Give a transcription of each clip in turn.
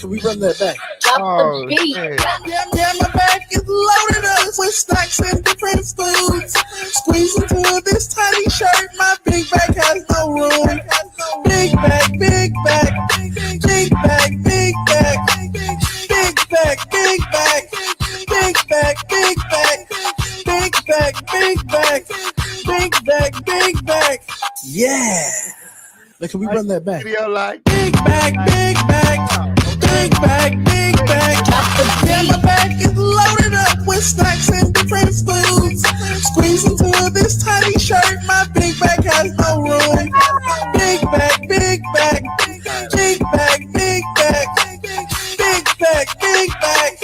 Can we run that back? Drop the beat. Yeah, my back is loaded up with snacks and different foods. Squeeze into this tiny shirt, my big bag has no room. Big bag, big bag, big bag, big bag, big bag, big bag, big bag, big bag, big bag, big bag, big bag, big bag. Yeah. Like, can we run that back? Like big bag, big bag, big bag, big bag. Yeah, my bag is loaded up with snacks and different foods. Squeeze into this tiny shirt, my big bag has no room. Big bag, big bag, big bag, big bag, big bag, big bag, big bag,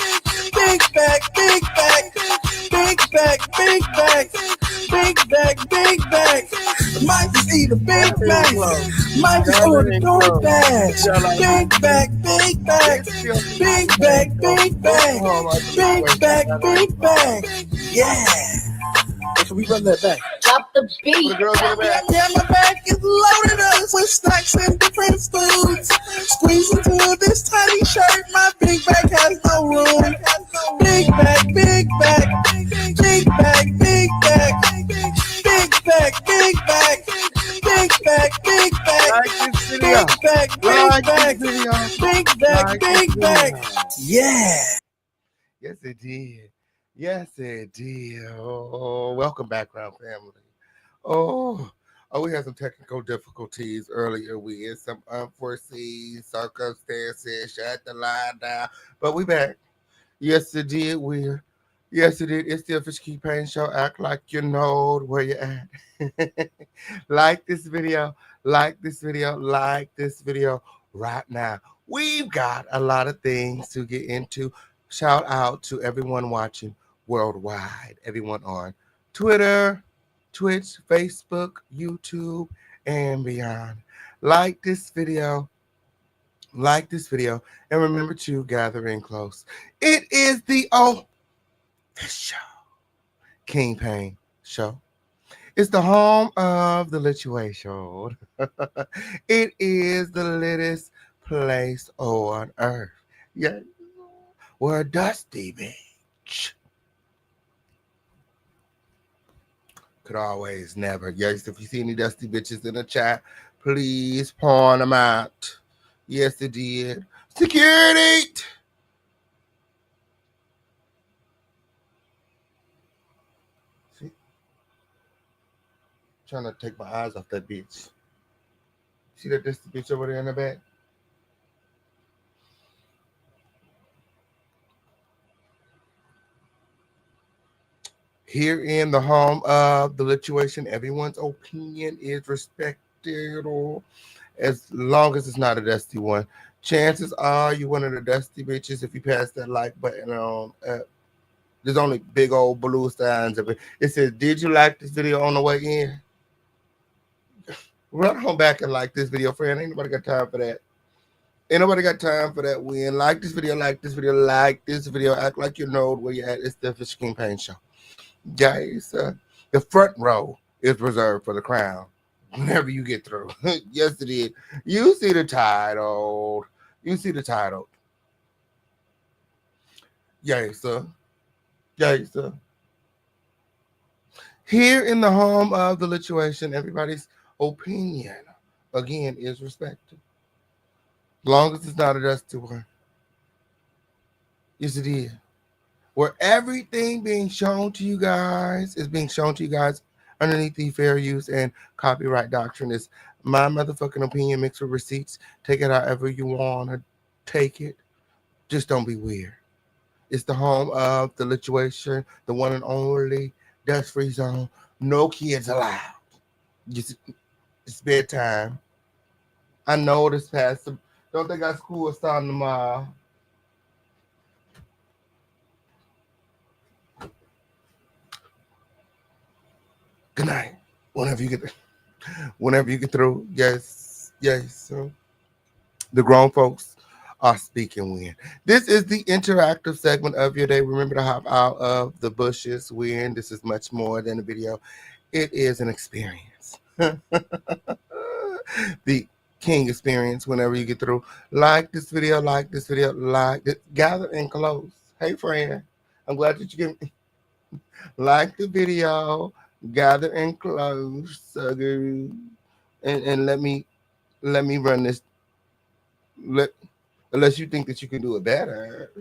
big bag, big bag, big bag, big bag, big bag. Might just eat a Big Mac. Might just order door bags. Big bag, big bag, big bag, big bag, big bag, big bag. Yeah. Can we run that back? Drop the beat. Yeah, my bag is loaded up with snacks and different foods. Squeeze into this tiny shirt, my big bag has no room. Big bag, big bag, big bag, big bag, big bag, big bag, big bag, big bag, big bag, big bag, big bag, big bag. Yeah. Yes, it did. Yes, it did. Oh, welcome back, Round Family. Oh, we had some technical difficulties earlier. We had some unforeseen circumstances, shut the line down, but we back. Yes, it did. Yes, it did. It's the Official Key Pain Show. Act like you know where you're at. Like this video, like this video, like this video right now. We've got a lot of things to get into. Shout out to everyone watching worldwide, everyone on Twitter, Twitch, Facebook, YouTube, and beyond. Like this video, and remember to gather in close. It is the official King Pain Show. It's the home of the lituation. It is the littest place on earth. Yeah, we're a dusty bitch. Could always never. Yes, if you see any dusty bitches in the chat, please pawn them out. Yes, it did. Security! See? Trying to take my eyes off that bitch. See that dusty bitch over there in the back? Here in the home of the lituation, everyone's opinion is respected, as long as it's not a dusty one. Chances are you one of the dusty bitches if you pass that like button on. There's only big old blue signs of it. It says, "Did you like this video on the way in?" Run home back and like this video, friend. Ain't nobody got time for that. Ain't nobody got time for that win. Like this video, like this video, like this video. Act like you know where you're at. It's the Official King Pain Show. Guys, the front row is reserved for the crown whenever you get through. Yes, it is. You see the title. You see the title. Yes, sir. Yes, sir. Here in the home of the lituation, everybody's opinion, again, is respected. As long as it's not a dusty one. Yes, it is. Where everything being shown to you guys is being shown to you guys underneath the fair use and copyright doctrine is my motherfucking opinion mixed with receipts. Take it however you want to take it. Just don't be weird. It's the home of the lituation, the one and only dust-free zone. No kids allowed. It's bedtime. I know this past. Don't they got school starting tomorrow? Good night. Whenever you get through, yes. So the grown folks are speaking when. This is the interactive segment of your day. Remember to hop out of the bushes when. This is much more than a video. It is an experience. The king experience whenever you get through. Like this video, like this video, like it. Gather and close. Hey friend, I'm glad that you give me like the video, gather and close, sugar. And let me run this. Let Unless you think that you can do it better.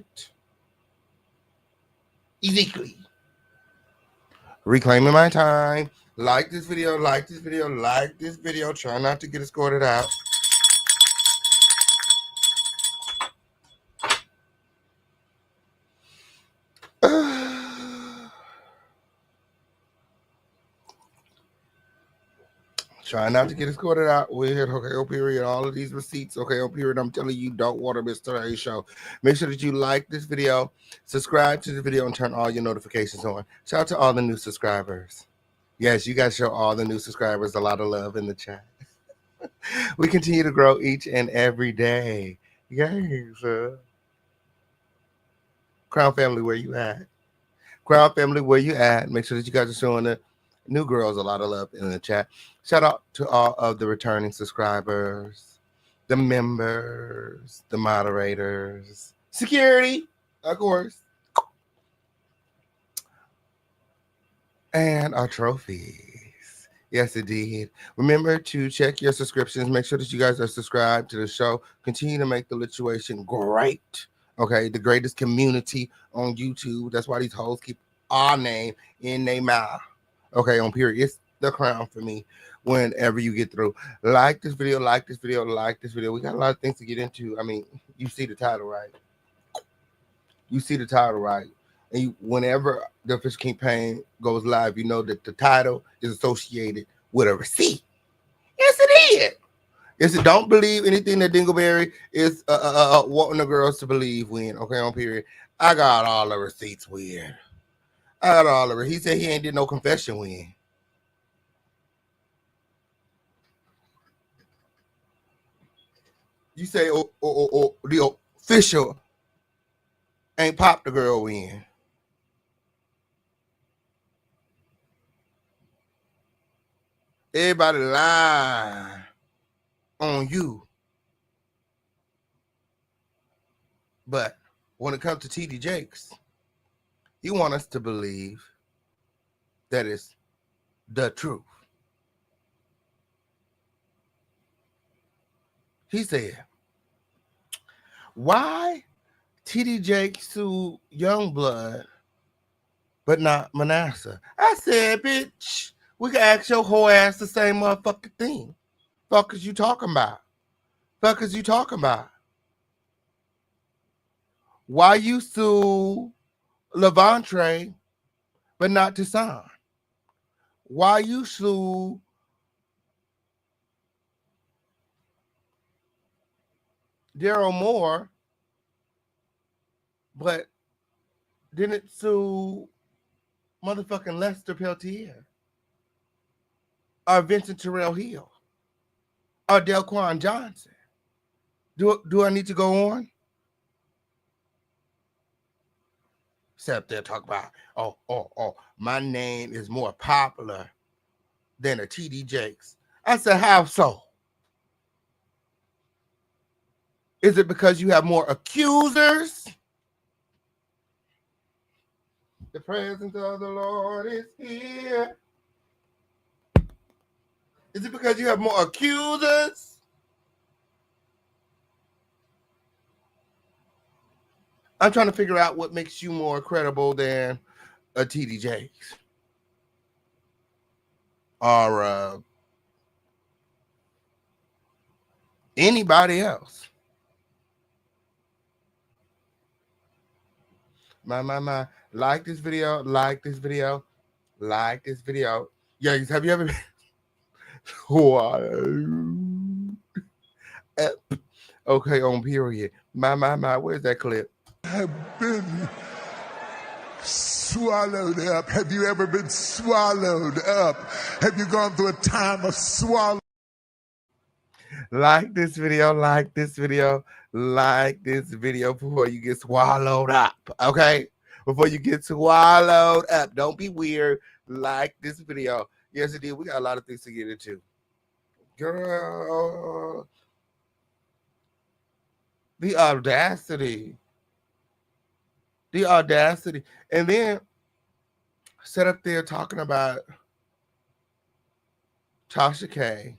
Ezekiel. Reclaiming my time. Like this video, like this video, like this video. Try not to get it scored out. Try not to get it scored out with okay, period. All of these receipts, okay, period. I'm telling you, don't want to miss today's show. Make sure that you like this video, subscribe to the video, and turn all your notifications on. Shout out to all the new subscribers. Yes, you guys show all the new subscribers a lot of love in the chat. We continue to grow each and every day. Yes. Crown family, where you at? Crown family, where you at? Make sure that you guys are showing the new girls a lot of love in the chat. Shout out to all of the returning subscribers, the members, the moderators, security, of course, and our trophies. Yes, indeed. Remember to check your subscriptions. Make sure that you guys are subscribed to the show. Continue to make the Lituation great. Okay, the greatest community on YouTube. That's why these hoes keep our name in their mouth. Okay, on period. It's the crown for me whenever you get through. Like this video, like this video, like this video. We got a lot of things to get into. I mean, you see the title, right? You see the title, right? And whenever the official campaign goes live, you know that the title is associated with a receipt. Yes, it is. Yes, it don't believe anything that Dingleberry is wanting the girls to believe when, okay, on period. I got all the receipts when. I got all of it. He said he ain't did no confession when. You say the official ain't popped the girl in. Everybody lying on you. But when it comes to TD Jakes, you want us to believe that it's the truth. He said, why TD Jakes sue Youngblood but not Manasseh? I said, bitch, we can ask your whole ass the same motherfucking thing. Fuck is you talking about? Fuck is you talking about? Why you sue Levant Trey but not Tashawn? Why you sue Daryl Moore but didn't sue motherfucking Lester Peltier or Vincent Terrell Hill or Delquan Johnson? Do I need to go on? Except they'll talk about, my name is more popular than a TD Jakes. I said, how so? Is it because you have more accusers? The presence of the Lord is here. Is it because you have more accusers? I'm trying to figure out what makes you more credible than a TD Jakes or anybody else. My. Like this video, like this video, like this video. Yeah, have you ever been? Okay, on period. My, where's that clip? Have been swallowed up. Have you ever been swallowed up? Have you gone through a time of swallow? Like this video, like this video, like this video before you get swallowed up. Okay? Before you get swallowed up. Don't be weird. Like this video. Yes, indeed. We got a lot of things to get into. Girl, The audacity. The audacity. And then sit up there talking about Tasha K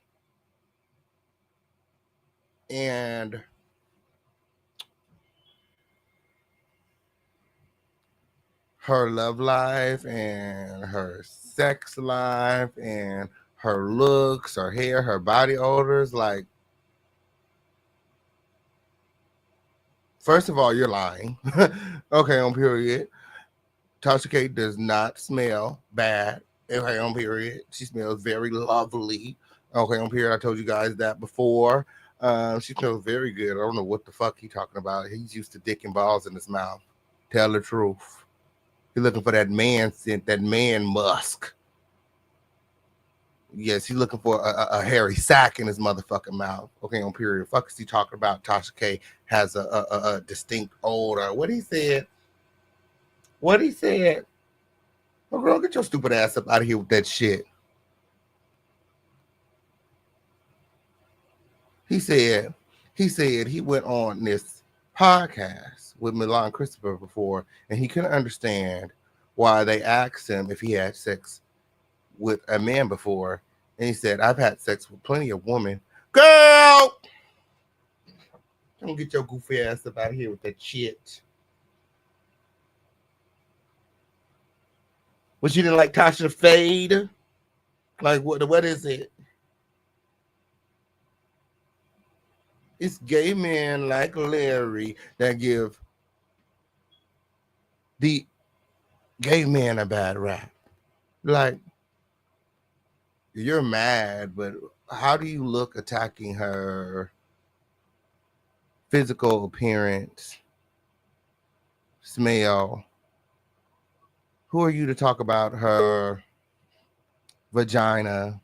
and her love life and her sex life and her looks, her hair, her body odors. Like, first of all, you're lying. Okay, on period. Tasha K does not smell bad. Okay, on period. She smells very lovely. Okay, on period. I told you guys that before. She smells very good. I don't know what the fuck he talking about. He's used to dick and balls in his mouth. Tell the truth. He's looking for that man scent, that man musk. Yes, he's looking for a hairy sack in his motherfucking mouth. Okay, on period. Fuck is he talking about? Tasha K has a distinct odor. What he said? What he said? Oh, girl, get your stupid ass up out of here with that shit. He said he went on this podcast with Milan Christopher before, and he couldn't understand why they asked him if he had sex with a man before. And he said, I've had sex with plenty of women. Girl! Don't get your goofy ass up out of here with that shit. But you didn't like Tasha Fade? Like, what is it? It's gay men like Larry that give the gay man a bad rap. Like, you're mad, but how do you look attacking her physical appearance, smell? Who are you to talk about her vagina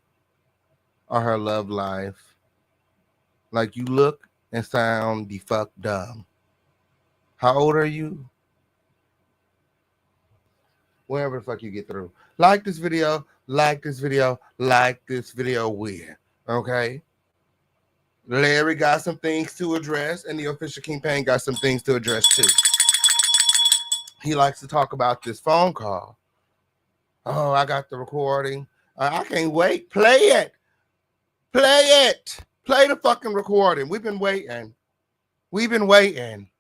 or her love life? Like, you look and sound the fuck dumb. How old are you? Wherever the fuck you get through. Like this video, like this video, like this video with. Okay? Larry got some things to address, and the official Kingpin got some things to address too. He likes to talk about this phone call. Oh, I got the recording. I can't wait. Play it. Play it. Play the fucking recording. We've been waiting. We've been waiting.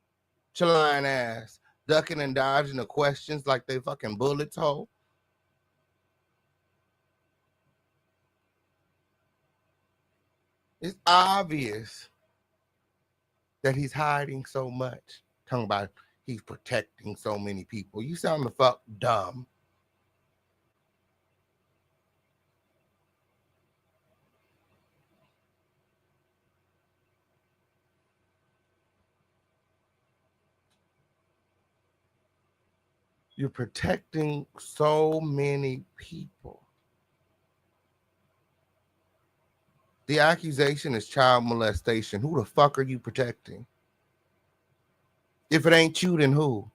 Chaline ass. Ducking and dodging the questions like they fucking bullets hole. It's obvious that he's hiding so much. Talking about he's protecting so many people. You sound the fuck dumb. You're protecting so many people. The accusation is child molestation. Who the fuck are you protecting? If it ain't you, then who?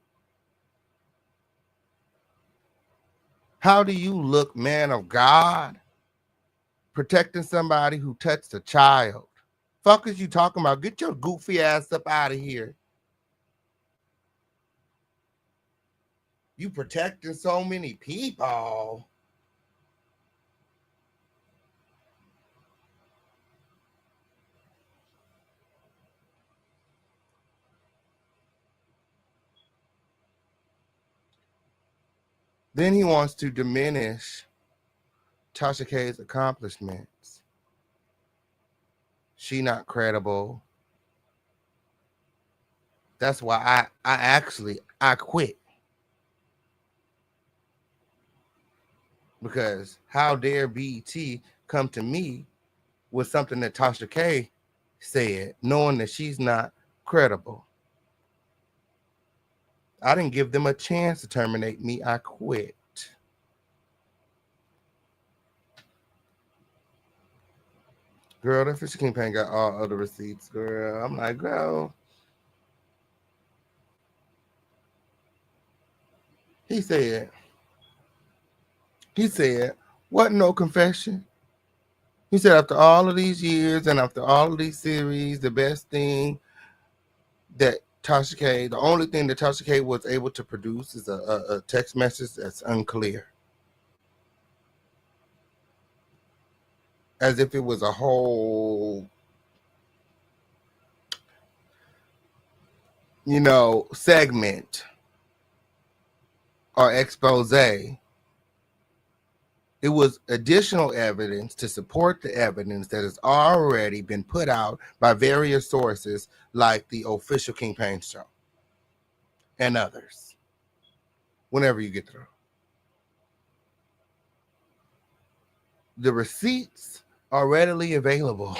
How do you look, man of God, protecting somebody who touched a child? Fuck is you talking about? Get your goofy ass up out of here. You protecting so many people. Then he wants to diminish Tasha K's accomplishments. She not credible. That's why I quit. Because how dare BET come to me with something that Tasha K said, knowing that she's not credible. I didn't give them a chance to terminate me. I quit. Girl, that Fisher King got all other receipts, girl. I'm like, girl. He said, what, no confession? He said, after all of these years and after all of these series, the best thing that Tasha K, the only thing that Tasha K was able to produce is a text message that's unclear. As if it was a whole, segment or expose. It was additional evidence to support the evidence that has already been put out by various sources like the official King Payne show and others. Whenever you get through. The receipts are readily available.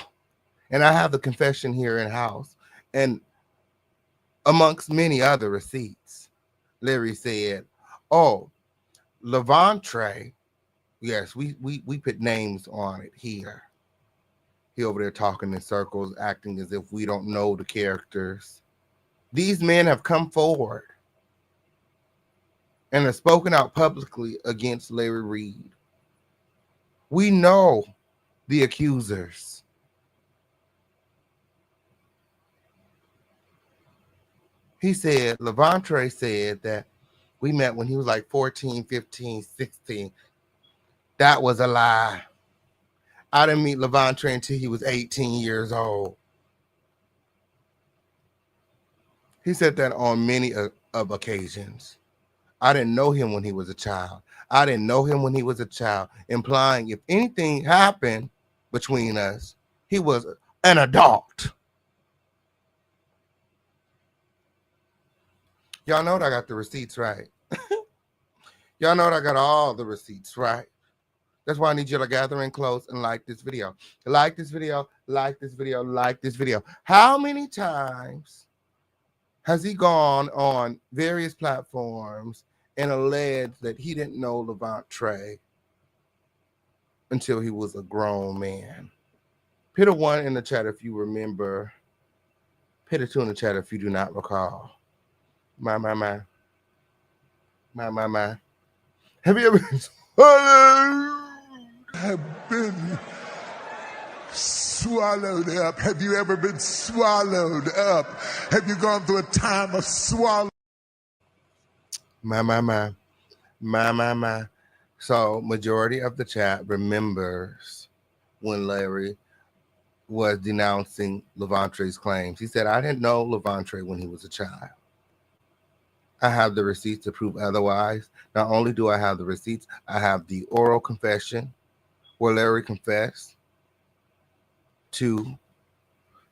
And I have the confession here in house. And amongst many other receipts, Larry said, oh, Levant Trey, yes, we put names on it here. He over there talking in circles, acting as if we don't know the characters. These men have come forward and have spoken out publicly against Larry Reid. We know the accusers. He said, Levant Trey said that we met when he was like 14, 15, 16. That was a lie. I didn't meet Levant Trey until he was 18 years old. He said that on many of occasions. I didn't know him when he was a child. I didn't know him when he was a child, implying if anything happened between us, he was an adult. Y'all know that I got the receipts right. Y'all know that I got all the receipts right. That's why I need you to gather in close and like this video. Like this video, like this video, like this video. How many times has he gone on various platforms and alleged that he didn't know Levant Trey until he was a grown man? Put a 1 in the chat if you remember. Put a 2 in the chat if you do not recall. My. Have you ever been swallowed up? Have you ever been swallowed up? Have you gone through a time of swallow? My. So majority of the chat remembers when Larry was denouncing Levant Trey's claims. He said, I didn't know Levant Trey when he was a child. I have the receipts to prove otherwise. Not only do I have the receipts, I have the oral confession where Larry confessed to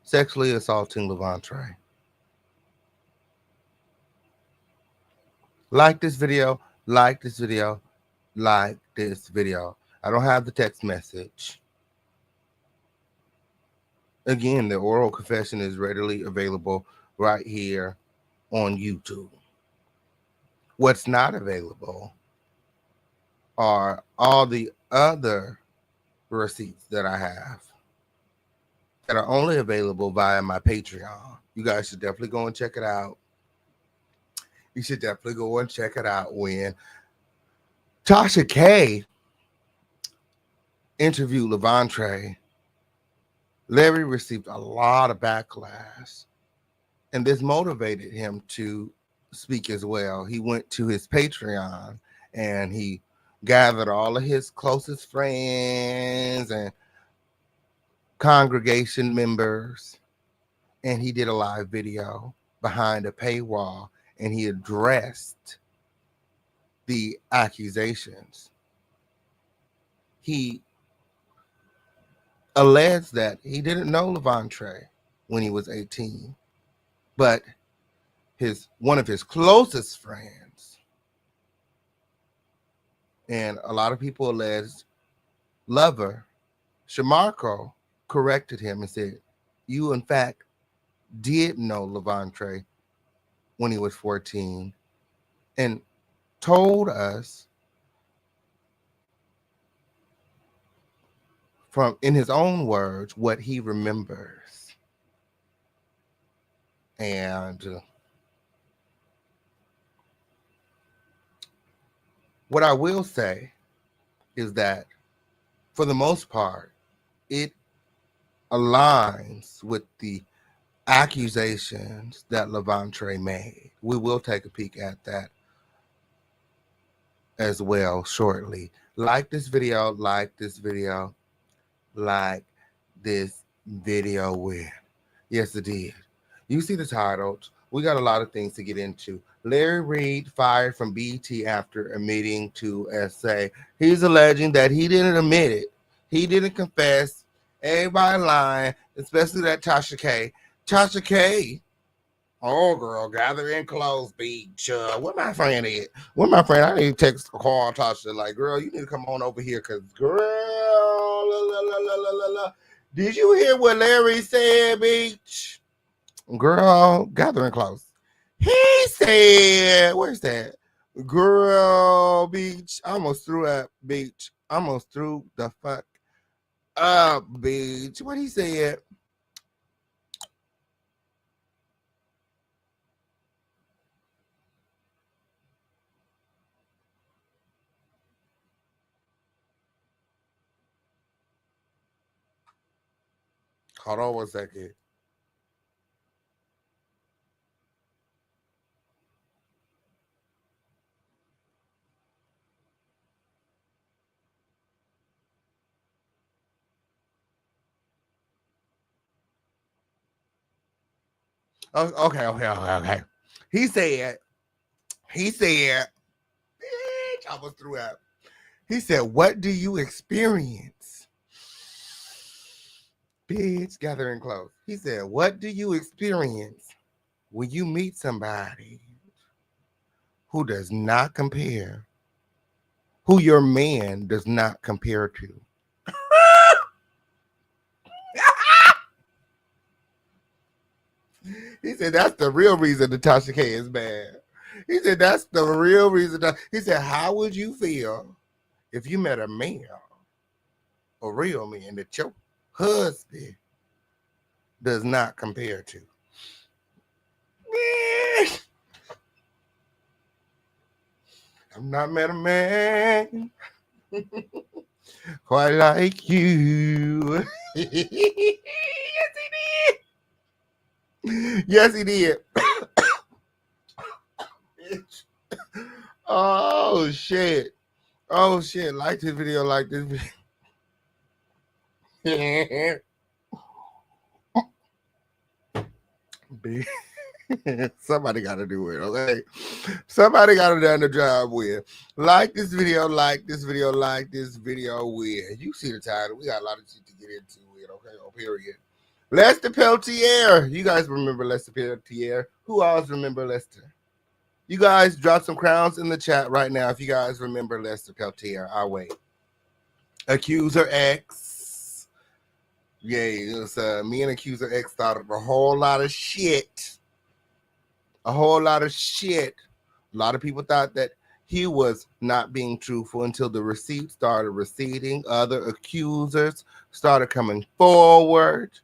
sexually assaulting Levant Trey. Like this video, like this video, like this video. I don't have the text message. Again, the oral confession is readily available right here on YouTube. What's not available are all the other receipts that I have that are only available via my Patreon. You guys should definitely go and check it out. You should definitely go and check it out. When Tasha K interviewed Levant Trey, Larry received a lot of backlash, and this motivated him to speak as well. He went to his Patreon and he gathered all of his closest friends and congregation members, and he did a live video behind a paywall, and he addressed the accusations. He alleged that he didn't know Levant Trey when he was 18, but one of his closest friends, and a lot of people alleged lover, Shamarco, corrected him and said, you in fact did know Levant Trey when he was 14, and told us from, in his own words, what he remembers. And what I will say is that for the most part, it aligns with the accusations that Levant Trey made. We will take a peek at that as well shortly. Like this video, like this video, like this video with. Yes, it did. You see the titles. We got a lot of things to get into. Larry Reid fired from BET after admitting to SA. He's alleging that he didn't admit it. He didn't confess. Everybody lying, especially that Tasha K. Tasha K. Oh, girl, gather in close, beach. Where my friend is? Where my friend? I need to text call Tasha. Like, girl, you need to come on over here, cause girl, did you hear what Larry said, beach? Girl, gathering close. He said, where's that? Girl, beach. I almost threw up, beach. I almost threw the fuck up, beach. What he said? Hold on 1 second. Oh, okay. He said, bitch, I almost threw up. He said, what do you experience? Bitch, gathering close. He said, what do you experience when you meet somebody who does not compare, who your man does not compare to? He said, that's the real reason Tasha K is bad. He said, that's the real reason. He said, how would you feel if you met a man, a real man that your husband does not compare to? I've not met a man quite like you. Yes, he did. Yes, he did. Oh, shit. Oh, shit. Like this video, like this video. Somebody got to do it, okay? Somebody got to do the job with. Like this video, like this video, like this video with. You see the title. We got a lot of shit to get into it, okay? Oh, period. Lester Peltier. You guys remember Lester Peltier? Who else remember Lester? You guys drop some crowns in the chat right now if you guys remember Lester Peltier. I'll wait. Accuser X. Yeah, it was me and Accuser X started a whole lot of shit. A whole lot of shit. A lot of people thought that he was not being truthful until the receipts started receding. Other accusers started coming forward.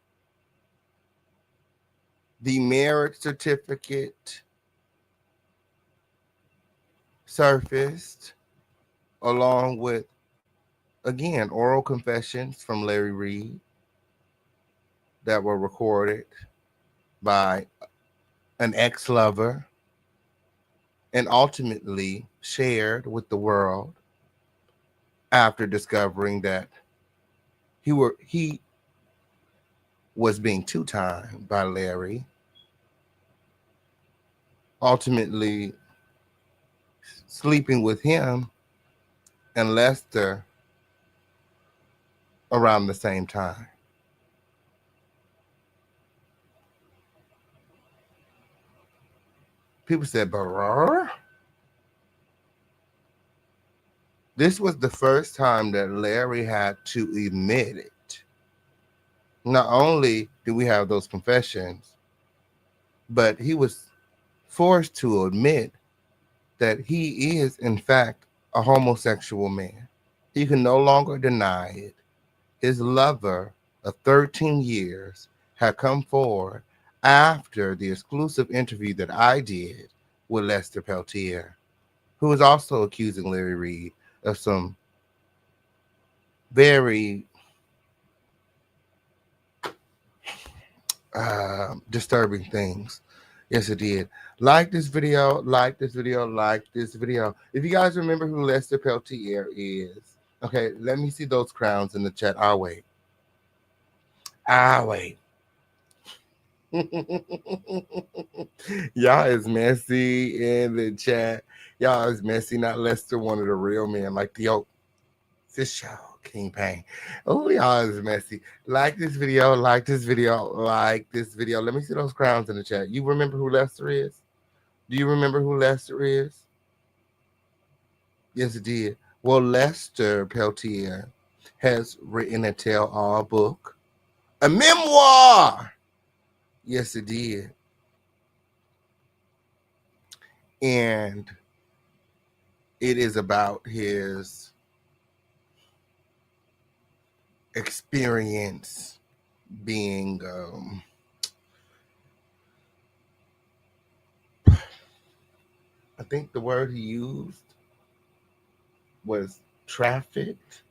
The marriage certificate surfaced along with, again, oral confessions from Larry Reid that were recorded by an ex-lover and ultimately shared with the world after discovering that he was being two-timed by Larry, ultimately sleeping with him and Lester around the same time. People said, "Brr." This was the first time that Larry had to admit it. Not only did we have those confessions, but he was forced to admit that he is, in fact, a homosexual man. He can no longer deny it. His lover of 13 years had come forward after the exclusive interview that I did with Lester Peltier, who was also accusing Larry Reid of some very disturbing things. Yes, it did. Like this video, like this video, like this video. If you guys remember who Lester Peltier is, okay, let me see those crowns in the chat. I'll wait. I'll wait. Y'all is messy in the chat. Y'all is messy, not Lester, one of the real men, like the old this y'all King Pain. Oh, y'all is messy. Like this video, like this video, like this video. Let me see those crowns in the chat. You remember who Lester is? Do you remember who Lester is? Yes, it did. Well, Lester Peltier has written a tell-all book, a memoir. Yes, it did. And it is about his experience being I think the word he used was trafficked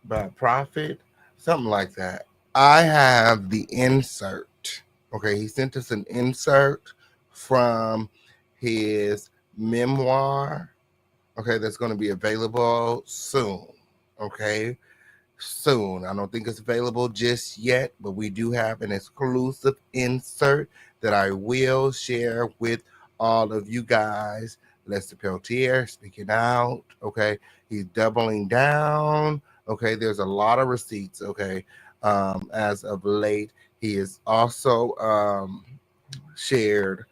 by a prophet, something like that. I have the insert. Okay, he sent us an insert from his memoir. Okay, that's going to be available soon. Okay, soon. I don't think it's available just yet, but we do have an exclusive insert that I will share with all of you guys. Lester Peltier speaking out. Okay, he's doubling down. Okay, there's a lot of receipts. Okay, as of late, he is also shared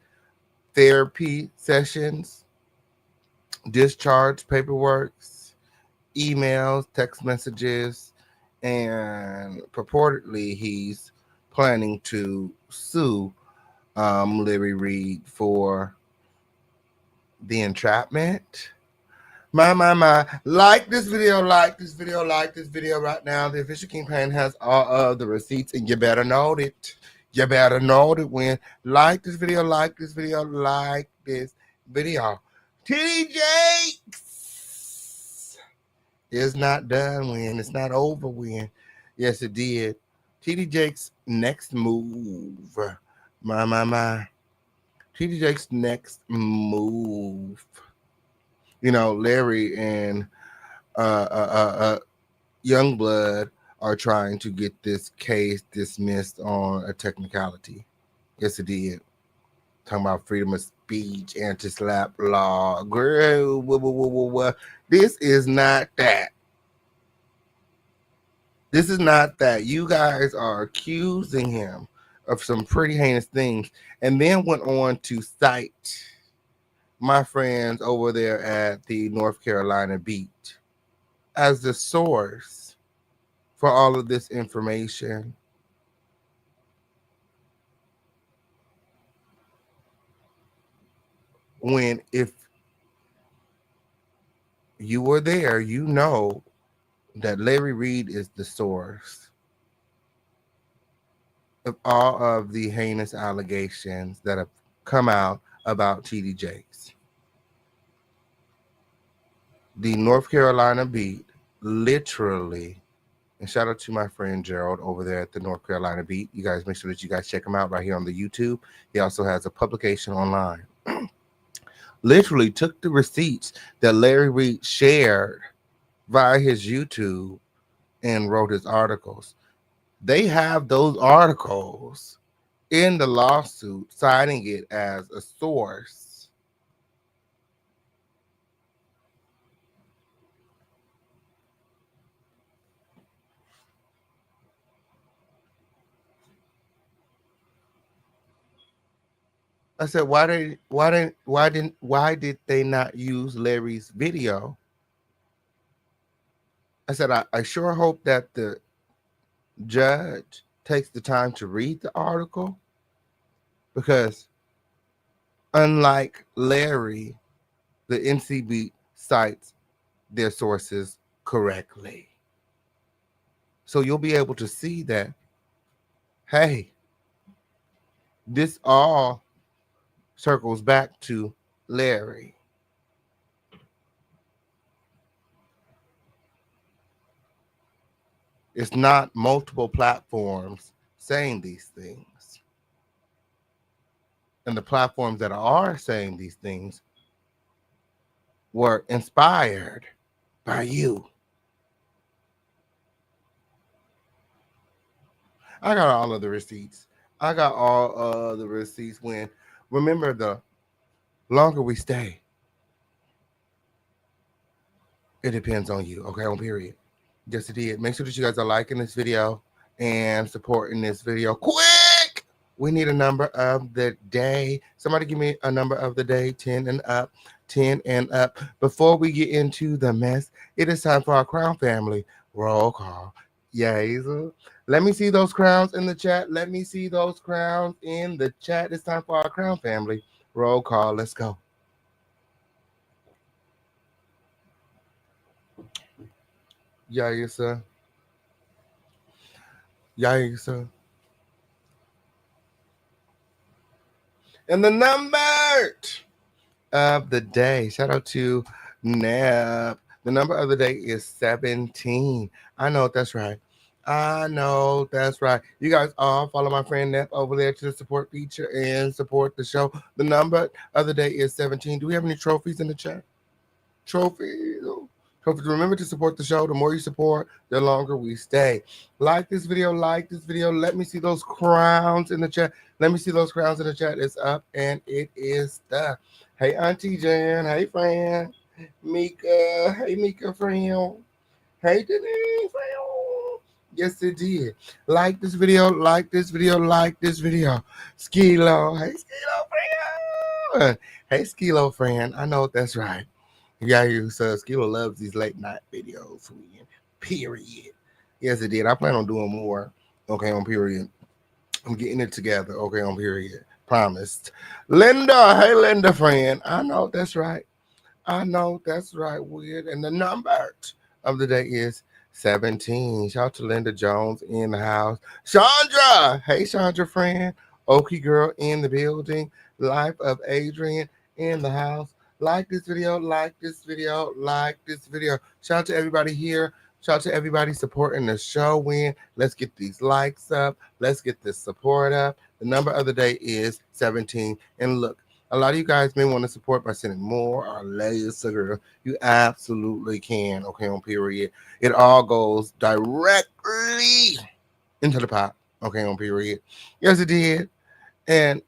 therapy sessions, discharge paperwork, emails, text messages, and purportedly he's planning to sue Larry Reid for the entrapment. My. Like this video, like this video, like this video right now. The official campaign has all of the receipts, and you better know it. You better know it when like this video, like this video, like this video. TD Jakes is not done when it's not over when. Yes, it did. TD Jakes' next move. My. TD Jakes' next move. You know, Larry and Youngblood are trying to get this case dismissed on a technicality. Yes, it did. Talking about freedom of speech, anti-SLAPP law. Girl, this is not that. This is not that. You guys are accusing him of some pretty heinous things, and then went on to cite my friends over there at the North Carolina beat as the source for all of this information. When if you were there, you know that Larry Reid is the source of all of the heinous allegations that have come out about TD Jakes. The North Carolina beat literally, and shout out to my friend Gerald over there at the North Carolina beat. You guys make sure that you guys check him out right here on the YouTube. He also has a publication online. Literally took the receipts that Larry Reid shared via his YouTube and wrote his articles. They have those articles in the lawsuit, citing it as a source. I said, why did they not use Larry's video? I said, I sure hope that the judge takes the time to read the article, because unlike Larry, the NCB cites their sources correctly. So you'll be able to see that, hey, this all circles back to Larry. It's not multiple platforms saying these things. And the platforms that are saying these things were inspired by you. I got all of the receipts. I got all of the receipts. Remember, the longer we stay, it depends on you. Okay, on period. Yes, it did. Make sure that you guys are liking this video and supporting this video. Quick! We need a number of the day. Somebody give me a number of the day, 10 and up, 10 and up. Before we get into the mess, it is time for our crown family roll call. Yes. Let me see those crowns in the chat. Let me see those crowns in the chat. It's time for our crown family roll call. Let's go. Yes, sir. Yes, sir. And the number of the day, shout out to Neb. The number of the day is 17. I know that's right. I know that's right. You guys all follow my friend Neb over there to the support feature and support the show. The number of the day is 17. Do we have any trophies in the chat? Trophies. Trophies. Remember to support the show. The more you support, the longer we stay. Like this video. Like this video. Let me see those crowns in the chat. Let me see those crowns in the chat. It's up and it is stuck. Hey, Auntie Jan. Hey, friend. Mika. Hey, Mika, friend. Hey, Denise, friend. Yes, it did. Like this video. Like this video. Like this video. Skilo. Hey, Skilo, friend. Hey, Skilo, friend. I know that's right. Yeah, Skilo loves these late night videos. Period. Yes, it did. I plan on doing more. Okay, on period. I'm getting it together. Okay, on period. Promised. Linda. Hey, Linda, friend. I know that's right. I know that's right, weird. And the number of the day is 17. Shout out to Linda Jones in the house. Chandra. Hey, Chandra, friend. Okie girl in the building. Life of Adrian in the house. Like this video, like this video, like this video. Shout out to everybody here. Shout out to everybody supporting the show. Let's get these likes up. Let's get this support up. The number of the day is 17. And look, a lot of you guys may want to support by sending more or less. Girl, you absolutely can. Okay, on period. It all goes directly into the pot. Okay, on period. Yes, it did. And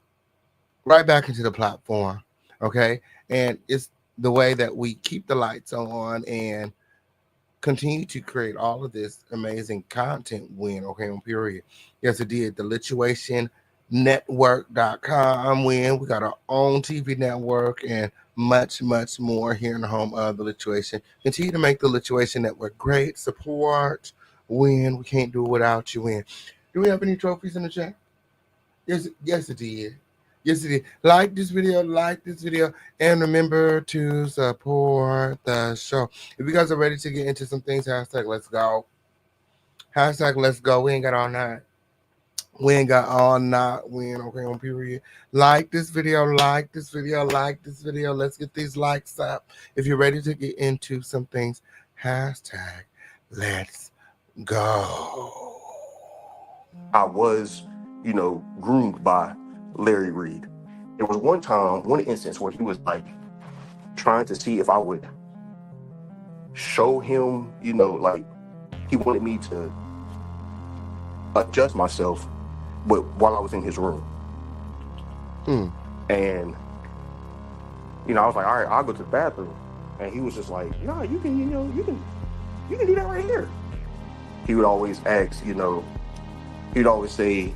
right back into the platform. Okay. And it's the way that we keep the lights on and continue to create all of this amazing content okay, on period. Yes, it did. The lituationnetwork.com we got our own TV network and much, much more here in the home of the Lituation. Continue to make the Lituation Network great. Support we can't do it without you Do we have any trophies in the chat? Yes, it did. Yes, it is. Like this video, and remember to support the show. If you guys are ready to get into some things, hashtag let's go. Hashtag let's go. We ain't got all night. We ain't got all night. Okay, on period. Like this video, like this video, like this video. Let's get these likes up. If you're ready to get into some things, hashtag let's go. I was, groomed by Reid. There was one instance where he was like trying to see if I would show him, like he wanted me to adjust myself, but while I was in his room. And I was like, all right, I'll go to the bathroom. And he was just like, no, you can do that right here. He would always ask, he'd always say,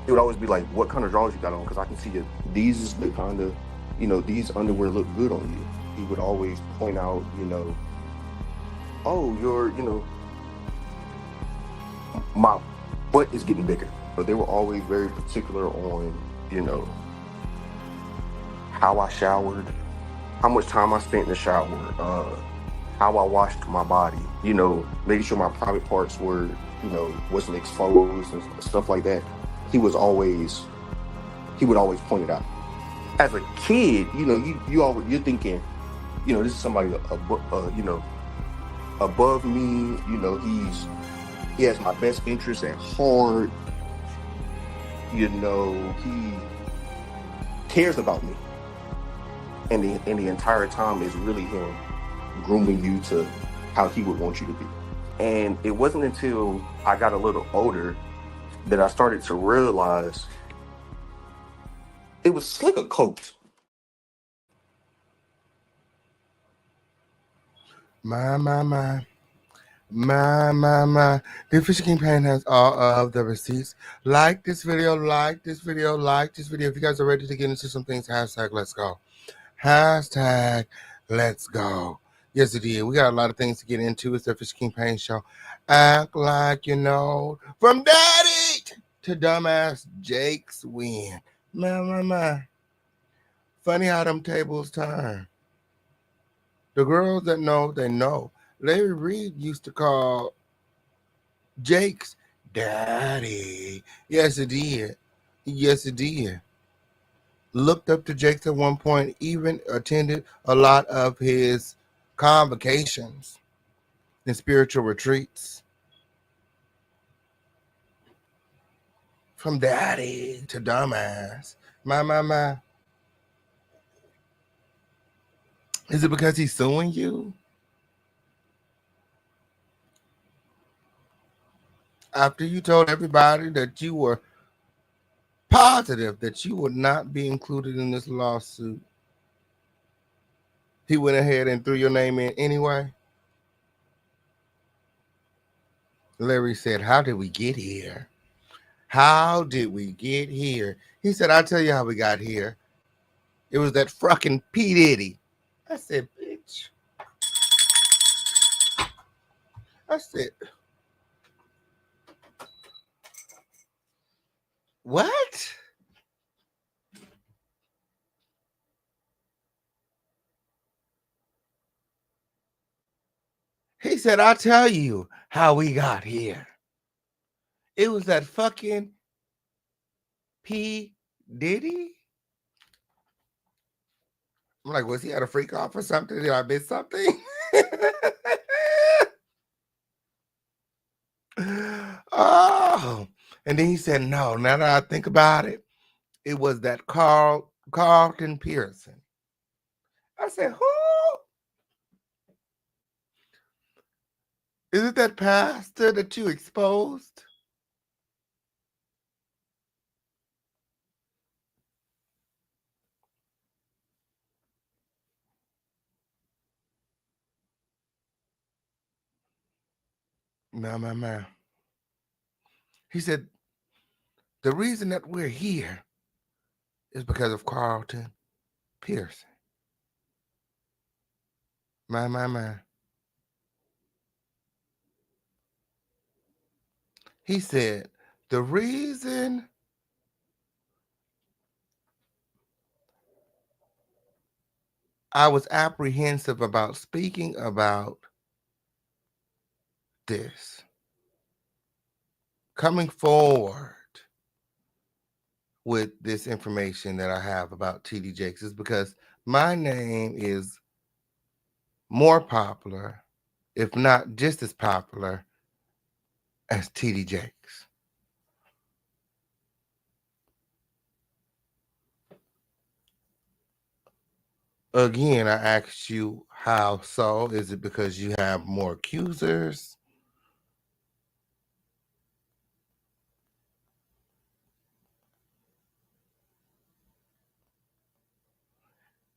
he would always be like, what kind of drawers you got on? Because I can see that these is the kind of, these underwear look good on you. He would always point out, oh, you're, my butt is getting bigger. But they were always very particular on, how I showered, how much time I spent in the shower, how I washed my body, making sure my private parts were, wasn't exposed and stuff like that. He would always point it out. As a kid, you're thinking, this is somebody above me. He has my best interest at heart. You know, he cares about me. And the entire time is really him grooming you to how he would want you to be. And it wasn't until I got a little older that I started to realize it was like a cult. My. The Fisher campaign has all of the receipts. Like this video, like this video, like this video. If you guys are ready to get into some things, hashtag let's go. Hashtag let's go. Yes, it is. We got a lot of things to get into. It's the Fisher campaign show. Act like you know. From daddy to dumbass Jake's win. My. Funny how them tables turn. The girls that know, they know. Larry Reid used to call Jake's daddy. Yes, it did. Yes, it did. Looked up to Jake's at one point, even attended a lot of his convocations and spiritual retreats. From daddy to dumbass. My. Is it because he's suing you? After you told everybody that you were positive that you would not be included in this lawsuit, he went ahead and threw your name in anyway? Larry said, how did we get here? How did we get here? He said, I'll tell you how we got here. It was that fucking P. Diddy. I said, bitch. I said, what? He said, I'll tell you how we got here. It was that fucking P. Diddy. I'm like, was he at a freak off or something? Did I miss something? Oh, and then he said, no, now that I think about it, it was that Carlton Pearson. I said, who? Is it that pastor that you exposed? No. He said, the reason that we're here is because of Carlton Pearson. My. He said, the reason I was apprehensive about speaking about this, coming forward with this information that I have about TD Jakes, is because my name is more popular, if not just as popular, as TD Jakes. Again, I asked you how so. Is it because you have more accusers?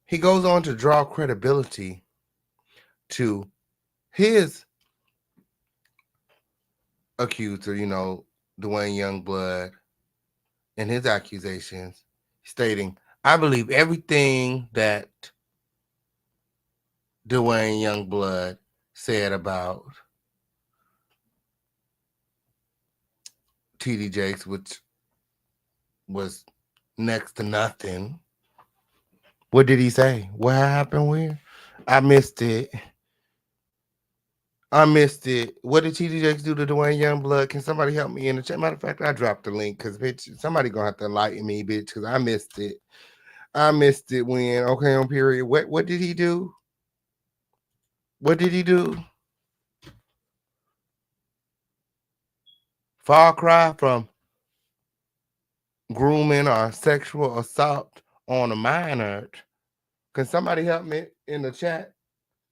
He goes on to draw credibility to his accuser, Dwayne Youngblood, and his accusations, stating, I believe everything that Dwayne Youngblood said about TD Jakes, which was next to nothing. What did he say? What happened where? I missed it. What did TD Jakes do to Dwayne Youngblood? Can somebody help me in the chat? Matter of fact, I dropped the link because, bitch, somebody gonna have to enlighten me, bitch, because I missed it. When, okay, on period. What did he do? What did he do? far cry from grooming or sexual assault on a minor. Can somebody help me in the chat?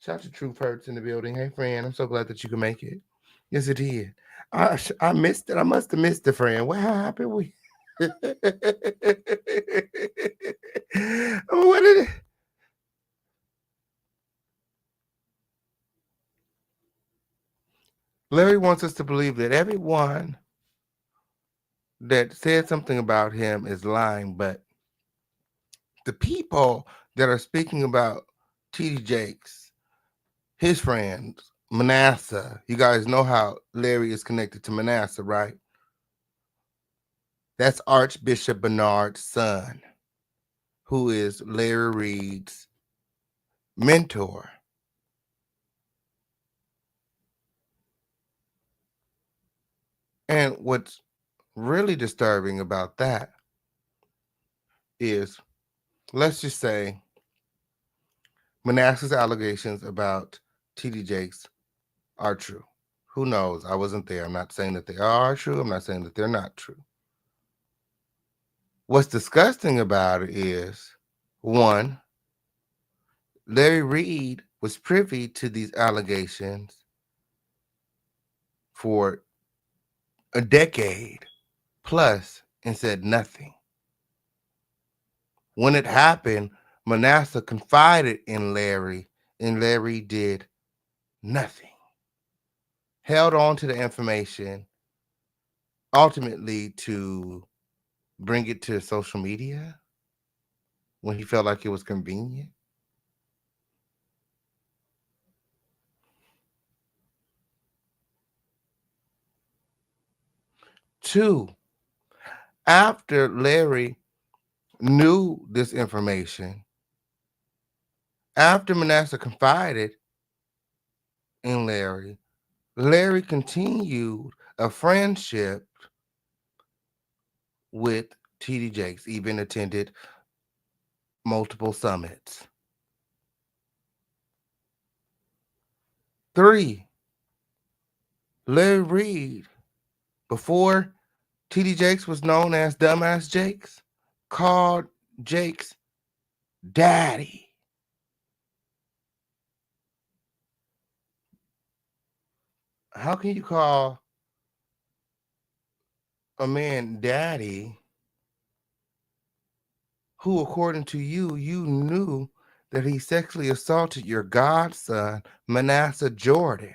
Shout to Truth Hurts in the building. Hey, friend, I'm so glad that you can make it. Yes, it did. I missed it. I must have missed it, friend. What happened? What did it? Larry wants us to believe that everyone that said something about him is lying, but the people that are speaking about T.D. Jakes, his friends, Manasseh, you guys know how Larry is connected to Manasseh, right? That's Archbishop Bernard's son, who is Larry Reid's mentor. And what's really disturbing about that is, let's just say, Manasseh's allegations about T.D. Jakes are true. Who knows? I wasn't there. I'm not saying that they are true. I'm not saying that they're not true. What's disgusting about it is, one, Larry Reid was privy to these allegations for a decade plus and said nothing. When it happened, Manasseh confided in Larry, and Larry did nothing. Held on to the information, ultimately to bring it to social media when he felt like it was convenient. Two, after Larry knew this information, after Manasseh confided in Larry, Larry continued a friendship with T.D. Jakes, even attended multiple summits. 3, Larry Reid, before T.D. Jakes was known as Dumbass Jakes, called Jakes Daddy. How can you call a man daddy who, according to you, you knew that he sexually assaulted your godson, Manasseh Jordan?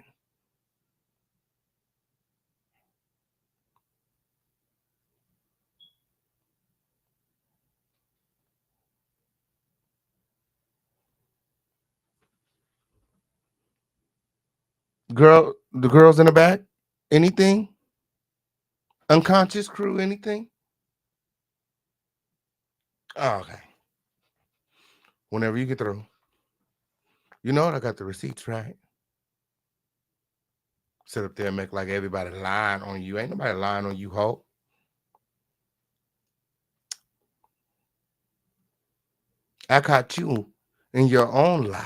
The girls in the back, anything? Unconscious crew, anything? Oh, okay. Whenever you get through. You know what? I got the receipts, right? Sit up there and make like everybody lying on you. Ain't nobody lying on you, Hope. I caught you in your own lie.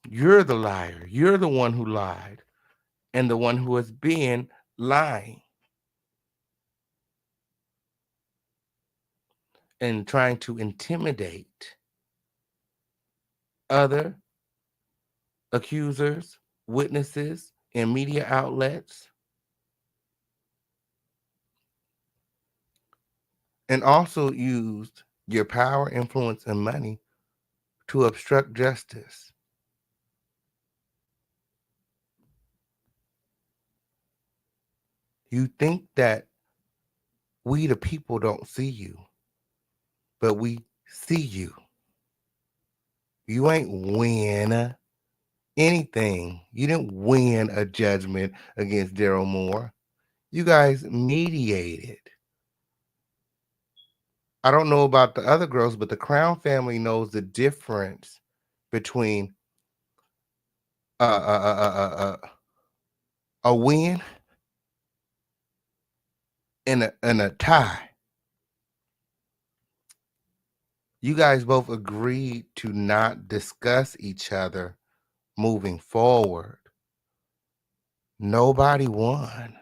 You're the liar. You're the one who lied and the one who has been lying and trying to intimidate other accusers, witnesses, and media outlets, and also used your power, influence, and money to obstruct justice. You think that we, the people, don't see you, but we see you. You ain't win anything. You didn't win a judgment against Daryl Moore. You guys mediated. I don't know about the other girls, but the Crown family knows the difference between a win and a tie. You guys both agreed to not discuss each other moving forward. Nobody won.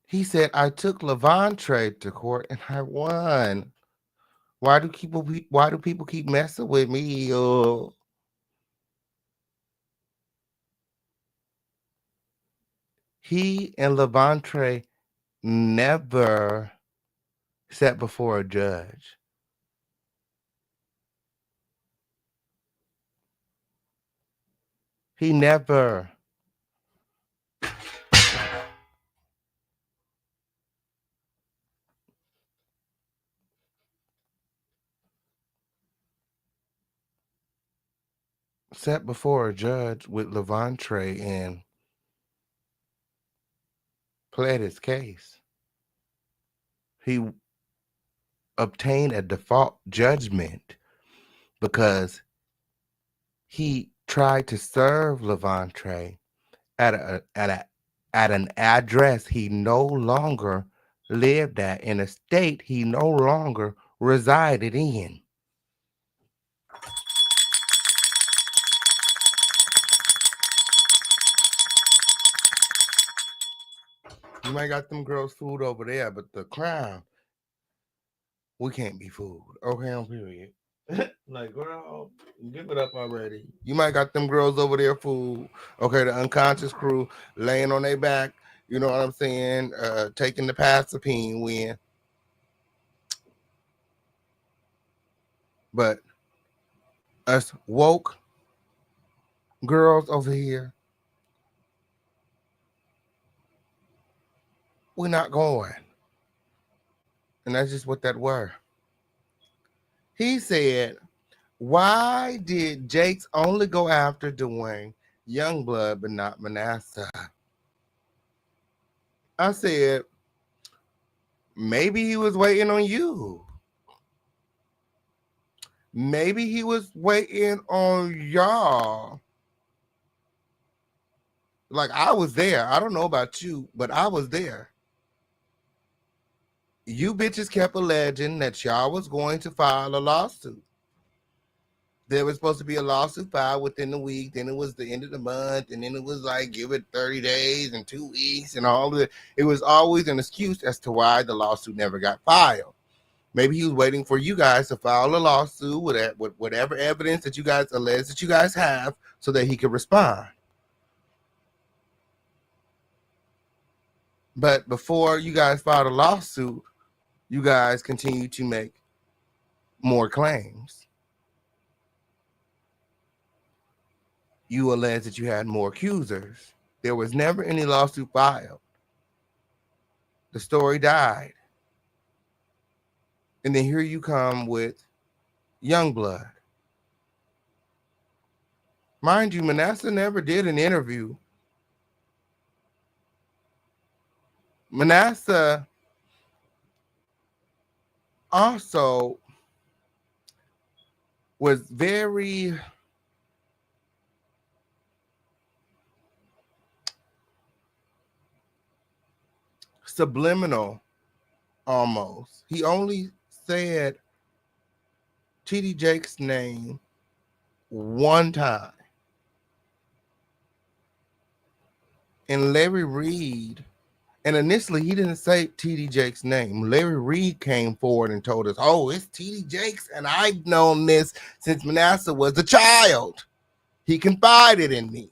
He said, I took Levant Trey to court and I won. Why do people keep messing with me? He and Levant Trey never sat before a judge. He never. Sat before a judge with Levant Trey and pled his case. He obtained a default judgment because he tried to serve Levant Trey at an address he no longer lived at, in a state he no longer resided in. You might got them girls food over there, but the crown, we can't be fooled. Okay, on period. Like, girl, give it up already. You might got them girls over there fooled. Okay, the unconscious crew laying on their back. You know what I'm saying? Taking the Pasapine win. But us woke girls over here, we're not going. And that's just what that were. He said, why did Jakes only go after Dwayne Youngblood but not Manasseh? I said, maybe he was waiting on you. Maybe he was waiting on y'all. Like, I was there. I don't know about you, but I was there. You bitches kept alleging that y'all was going to file a lawsuit. There was supposed to be a lawsuit filed within the week. Then it was the end of the month. And then it was like, give it 30 days and 2 weeks and all of it. It was always an excuse as to why the lawsuit never got filed. Maybe he was waiting for you guys to file a lawsuit with whatever evidence that you guys allege that you guys have so that he could respond. But before you guys filed a lawsuit, you guys continue to make more claims. You allege that you had more accusers. There was never any lawsuit filed. The story died. And then here you come with Youngblood. Mind you, Manasseh never did an interview. Manasseh also was very subliminal almost. He only said TD Jake's name one time. And Larry Reid, and initially he didn't say TD Jake's name. Larry Reid came forward and told us, oh, it's TD Jakes, and I've known this since Manasseh was a child. He confided in me.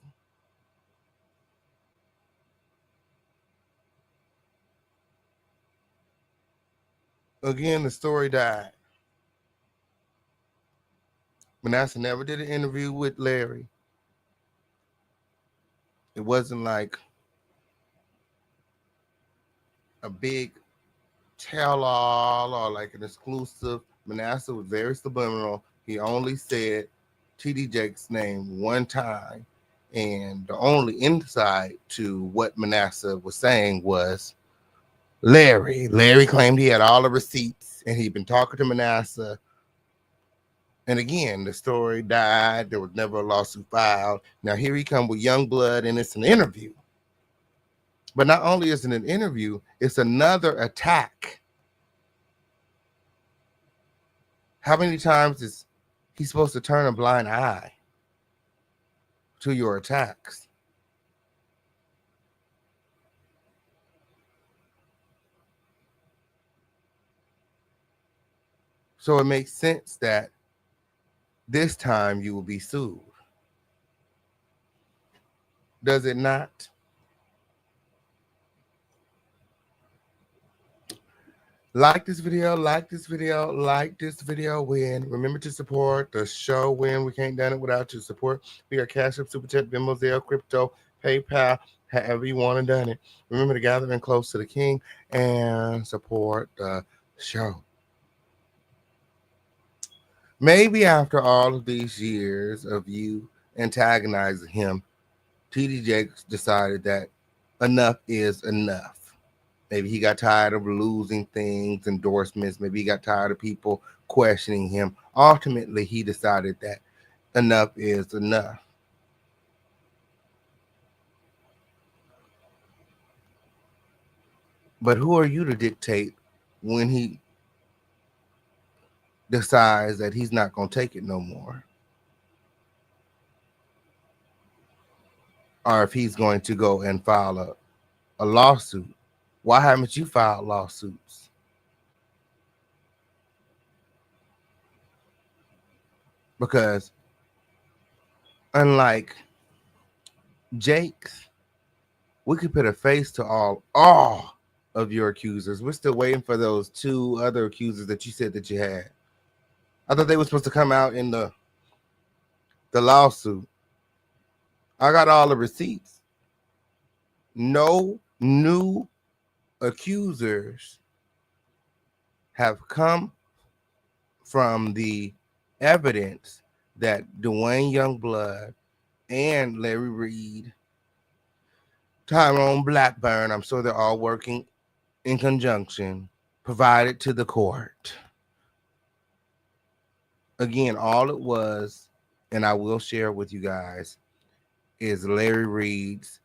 Again, the story died. Manasseh never did an interview with Larry. It wasn't like a big tell-all or like an exclusive. Manasseh was very subliminal. He only said TD Jake's name one time. And the only insight to what Manasseh was saying was Larry. Larry claimed he had all the receipts and he'd been talking to Manasseh. And again, the story died. There was never a lawsuit filed. Now here he come with Youngblood, and it's an interview. But not only is it an interview, it's another attack. How many times is he supposed to turn a blind eye to your attacks? So it makes sense that this time you will be sued. Does it not? Like this video, like this video, like this video. When remember to support the show. When we can't done it without your support. We are Cash App, Super Chat, Venmo, Zelle, Crypto, PayPal, however you want to done it. Remember to gather in close to the King and support the show. Maybe after all of these years of you antagonizing him, TD Jakes decided that enough is enough. Maybe he got tired of losing things, endorsements. Maybe he got tired of people questioning him. Ultimately, he decided that enough is enough. But who are you to dictate when he decides that he's not going to take it no more? Or if he's going to go and file a lawsuit. Why haven't you filed lawsuits? Because unlike Jake's, we could put a face to all of your accusers. We're still waiting for those 2 other accusers that you said that you had. I thought they were supposed to come out in the lawsuit. I got all the receipts. No new accusers have come from the evidence that Dwayne Youngblood and Larry Reid, Tyrone Blackburn, I'm sure they're all working in conjunction, provided to the court. Again, all it was, and I will share with you guys, is Larry Reid's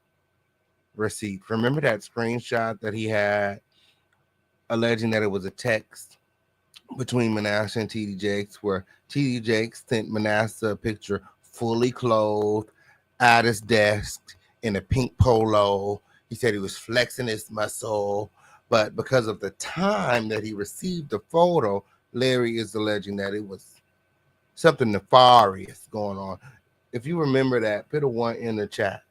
receipt. Remember that screenshot that he had alleging that it was a text between Manasseh and TD Jakes, where TD Jakes sent Manasseh a picture fully clothed at his desk in a pink polo. He said he was flexing his muscle, but because of the time that he received the photo, Larry is alleging that it was something nefarious going on. If you remember that, put a 1 in the chat.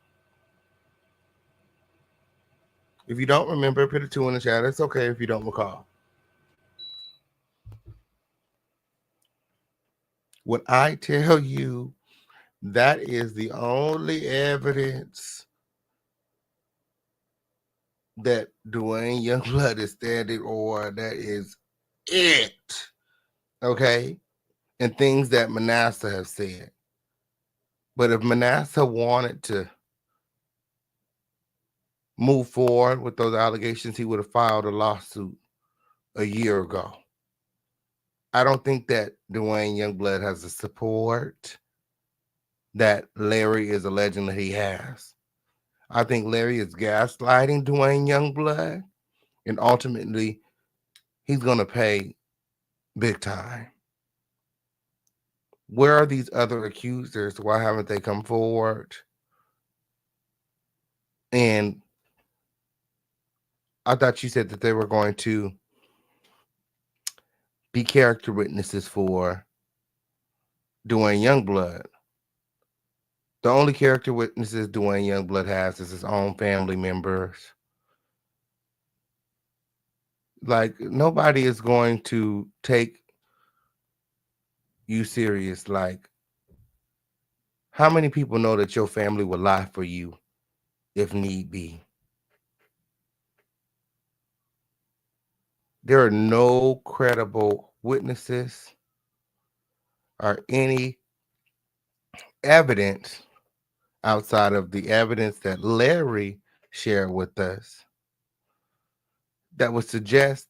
If you don't remember, put a 2 in the chat. It's okay if you don't recall. When I tell you that is the only evidence that Dwayne Youngblood is standing on, that is it. Okay? And things that Manasseh have said. But if Manasseh wanted to move forward with those allegations, he would have filed a lawsuit a year ago. I don't think that Dwayne Youngblood has the support that Larry is alleging that he has. I think Larry is gaslighting Dwayne Youngblood, and ultimately he's going to pay big time. Where are these other accusers? Why haven't they come forward? And I thought you said that they were going to be character witnesses for Dwayne Youngblood. The only character witnesses Dwayne Youngblood has is his own family members. Like, nobody is going to take you serious. Like, how many people know that your family will lie for you if need be? There are no credible witnesses or any evidence outside of the evidence that Larry shared with us that would suggest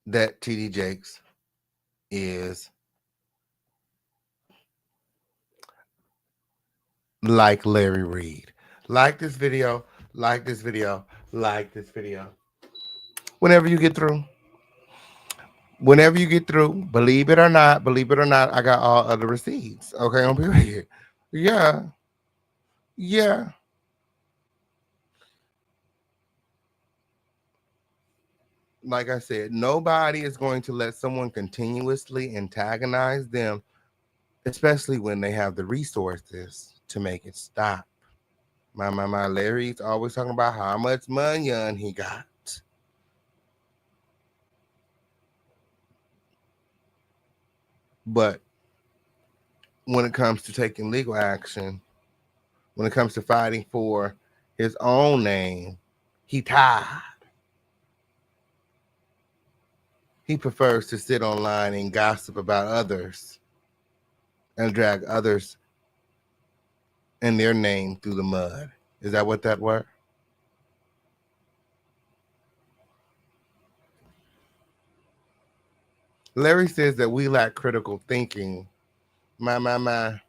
that TD Jakes is like Larry Reid. Like this video, like this video, like this video. Whenever you get through, believe it or not, I got all other receipts. Okay, on period. Yeah. like I said, nobody is going to let someone continuously antagonize them, especially when they have the resources to make it stop. My Larry's always talking about how much money he got. But when it comes to taking legal action, when it comes to fighting for his own name, he tired. He prefers to sit online and gossip about others and drag others and their name through the mud. Is that what that were? Larry says that we lack critical thinking. My.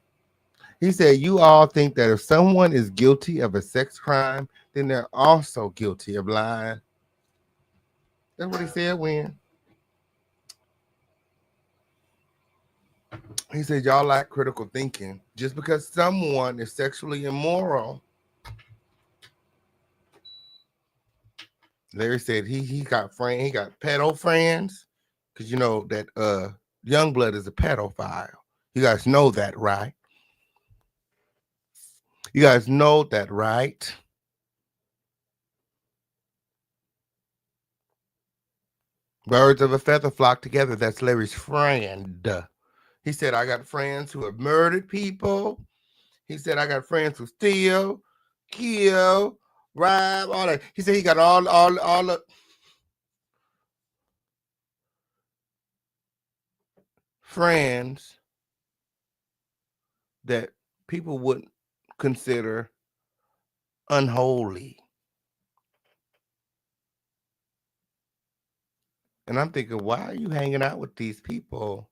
He said, you all think that if someone is guilty of a sex crime, then they're also guilty of lying. That's what he said when. He said, y'all lack critical thinking. Just because someone is sexually immoral. Larry said he got he got pedo friends. Because you know that Youngblood is a pedophile. You guys know that, right? You guys know that, right? Birds of a feather flock together. That's Larry's friend. He said, I got friends who have murdered people. He said, I got friends who steal, kill, rob, all that. He said he got all the friends that people wouldn't consider unholy. And I'm thinking, why are you hanging out with these people?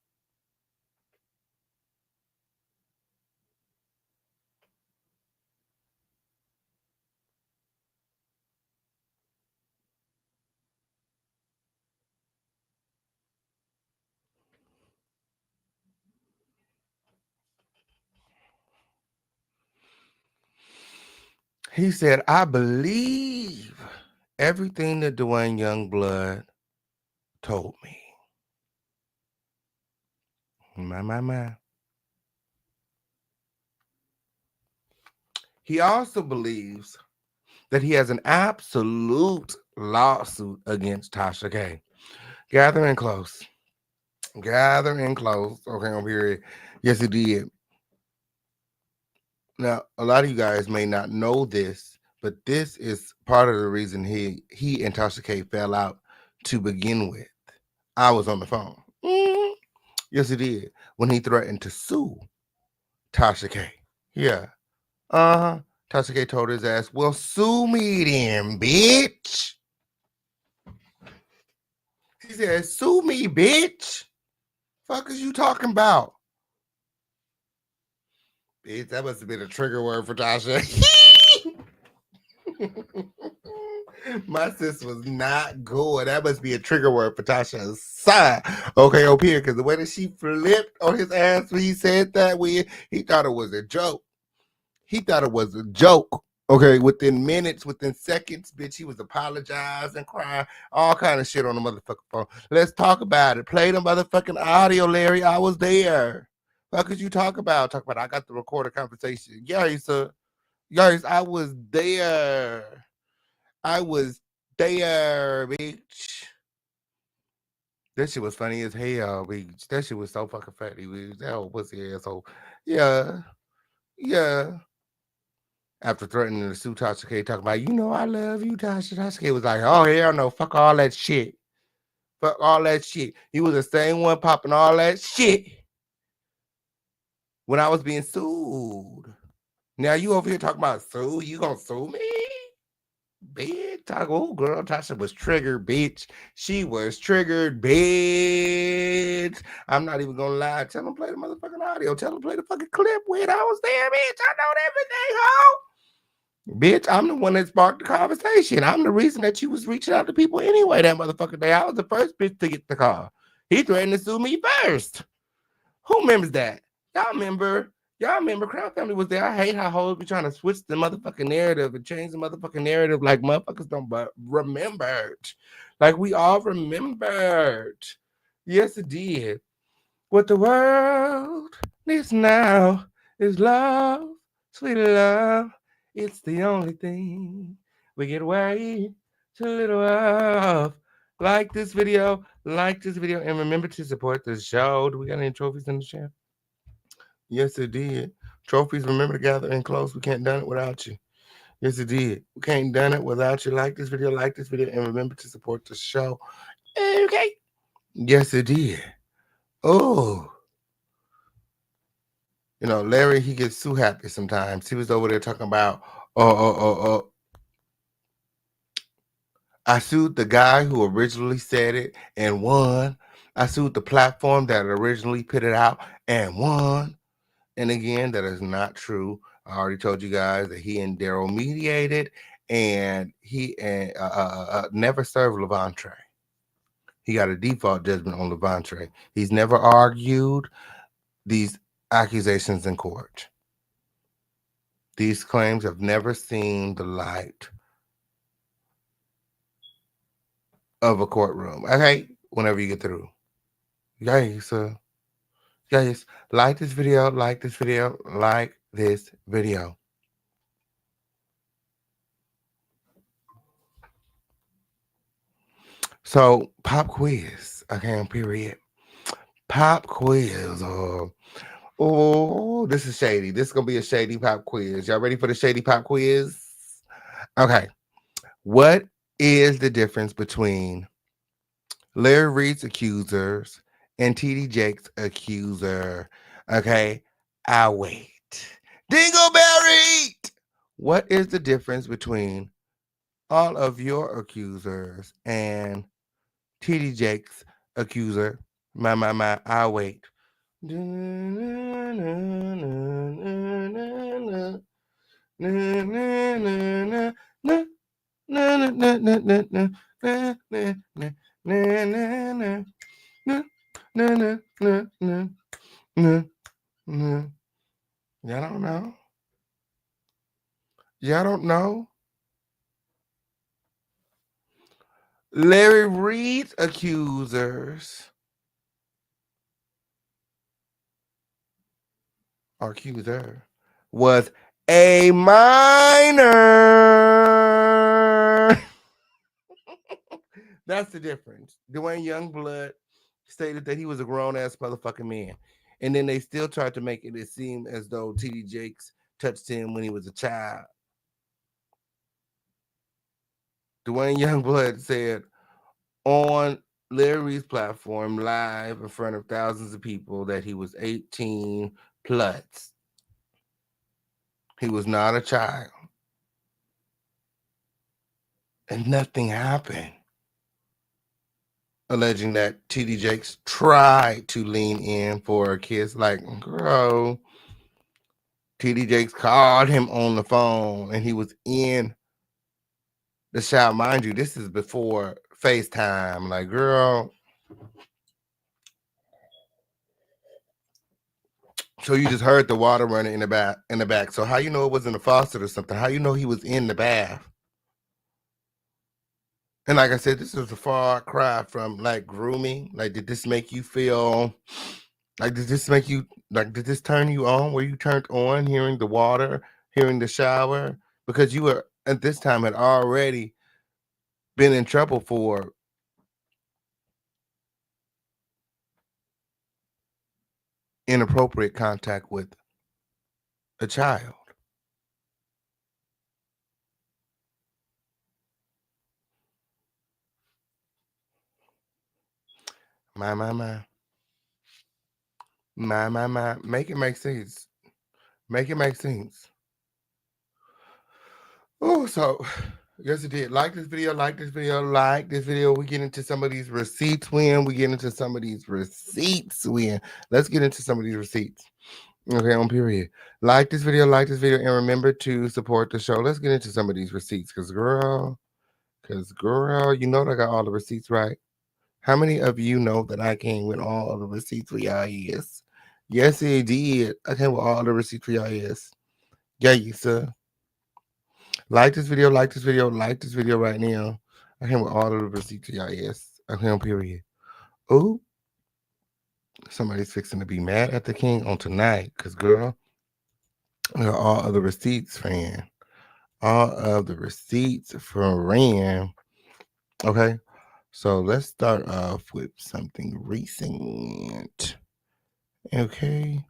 He said, I believe everything that Dwayne Youngblood told me. My. He also believes that he has an absolute lawsuit against Tasha K. Gathering close. Gathering close. Okay, over here. Yes, he did. Now, a lot of you guys may not know this, but this is part of the reason he and Tasha K fell out to begin with. I was on the phone. Yes, he did. When he threatened to sue Tasha K. Yeah. Uh-huh. Tasha K told his ass, well, sue me then, bitch. He said, sue me, bitch. Fuck is you talking about? Bitch, that must have been a trigger word for Tasha. My sis was not good. That must be a trigger word for Tasha's son. Okay, up here, because the way that she flipped on his ass when he said that, he thought it was a joke. He thought it was a joke. Okay, within minutes, within seconds, bitch, he was apologizing, crying, all kind of shit on the motherfucking phone. Let's talk about it. Play the motherfucking audio, Larry. I was there. What could you talk about? Talk about I got the recorded conversation. Yes, sir. Yes, I was there. I was there, bitch. That shit was funny as hell, bitch. That shit was so fucking funny, bitch. That whole pussy asshole. Yeah. Yeah. After threatening to sue Tasha K, talking about, you know, I love you, Tasha. Tasha K was like, oh, hell no, fuck all that shit. Fuck all that shit. He was the same one popping all that shit when I was being sued. Now you over here talking about sue? You gonna sue me? Bitch, oh girl, Tasha was triggered, bitch. She was triggered, bitch. I'm not even gonna lie. Tell them play the motherfucking audio. Tell them play the fucking clip when I was there, bitch. I know everything, ho. Bitch, I'm the one that sparked the conversation. I'm the reason that you was reaching out to people anyway that motherfucking day. I was the first bitch to get the call. He threatened to sue me first. Who remembers that? Y'all remember Crown Family was there. I hate how hoes be trying to switch the motherfucking narrative and change the motherfucking narrative like motherfuckers don't remember. Like we all remembered. Yes, it did. What the world needs now is love, sweet love. It's the only thing we get way too little of. Like this video, and remember to support the show. Do we got any trophies in the chat? Yes, it did. Trophies, remember to gather in close. We can't done it without you. Yes, it did. We can't done it without you. Like this video, and remember to support the show. Okay. Yes, it did. Oh. You know, Larry, he gets too happy sometimes. He was over there talking about, I sued the guy who originally said it and won. I sued the platform that originally put it out and won. And again, that is not true. I already told you guys that he and Daryl mediated, and he never served Levant Trey. He got a default judgment on Levant Trey. He's never argued these accusations in court. These claims have never seen the light of a courtroom. Okay, whenever you get through. Guys, guys, like this video, like this video. So, pop quiz. Okay, period. Pop quiz. Oh, this is shady. This is going to be a shady pop quiz. Y'all ready for the shady pop quiz? Okay. What is the difference between Larry Reid's accusers and TD Jake's accuser? Okay. I'll wait. Dingleberry! What is the difference between all of your accusers and TD Jake's accuser? I'll wait. Y'all don't know? Y'all don't know? Larry Reid's accusers or accuser was a minor. That's the difference. Dwayne Youngblood stated that he was a grown-ass motherfucking man. And then they still tried to make it seem as though TD Jakes touched him when he was a child. Dwayne Youngblood said on Larry's platform live in front of thousands of people that he was 18 plus. He was not a child. And nothing happened. Alleging that TD Jakes tried to lean in for a kiss. Like, girl, TD Jakes called him on the phone and he was in the shower. Mind you, this is before FaceTime. Like, girl. So you just heard the water running in the back. So how you know it wasn't a faucet or something? How you know he was in the bath? And like I said, this is a far cry from like grooming. Like, did this make you feel like, did this turn you on? Were you turned on hearing the water, hearing the shower? Because you were at this time had already been in trouble for inappropriate contact with a child. My. Make it make sense. Make it make sense. Oh, so yes, it did. Like this video. We get into some of these receipts when. Let's get into some of these receipts. Okay, on period. Like this video, and remember to support the show. Let's get into some of these receipts, because girl, you know that I got all the receipts right. How many of you know that I came with all of the receipts for y'all? Yes, it did. I came with all the receipts for y'all. Yeah, you sir. Like this video right now. I came with all of the receipts to y'all. Yes. Okay, on period. Ooh, somebody's fixing to be mad at the king on tonight. Cause girl, I got all of the receipts, friend. All of the receipts for Ram. Okay. So let's start off with something recent. Okay.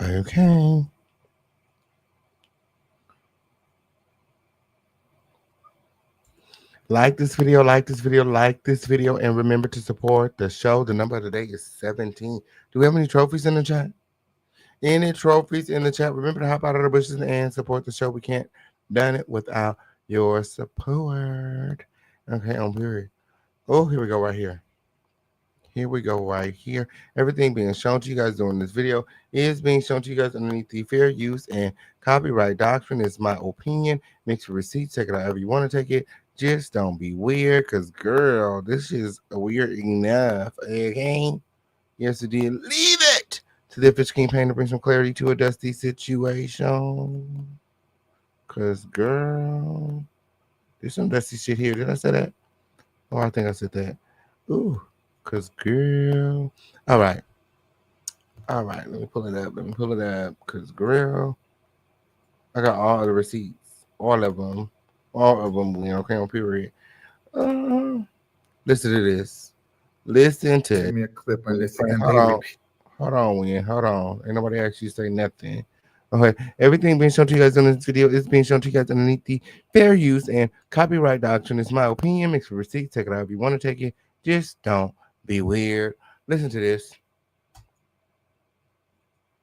Okay. Like this video, like this video, like this video, and remember to support the show. The number of the day is 17. Do we have any trophies in the chat? Any trophies in the chat? Remember to hop out of the bushes and support the show. We can't done it without your support. Okay, on period. Oh, here we go right here. Here we go right here. Everything being shown to you guys during this video is being shown to you guys underneath the fair use and copyright doctrine. Is my opinion. Mix with receipts. Take it however you want to take it. Just don't be weird, because, girl, this is weird enough. Okay? Yes, it did. Leave it to the Fish King Pain to bring some clarity to a dusty situation. Because, girl, there's some dusty shit here. Did I say that? Oh, I think I said that. Ooh. Cause girl, all right. Let me pull it up. Cause girl, I got all the receipts, all of them. Okay, on period. Listen to this. Listen to. Send me a clip and listen. And hold on, Win. Hold on. Ain't nobody actually say nothing. Okay, everything being shown to you guys in this video is being shown to you guys underneath the fair use and copyright doctrine. It's my opinion. Mixed with receipts. Take it out if you want to take it. Just don't be weird. Listen to this.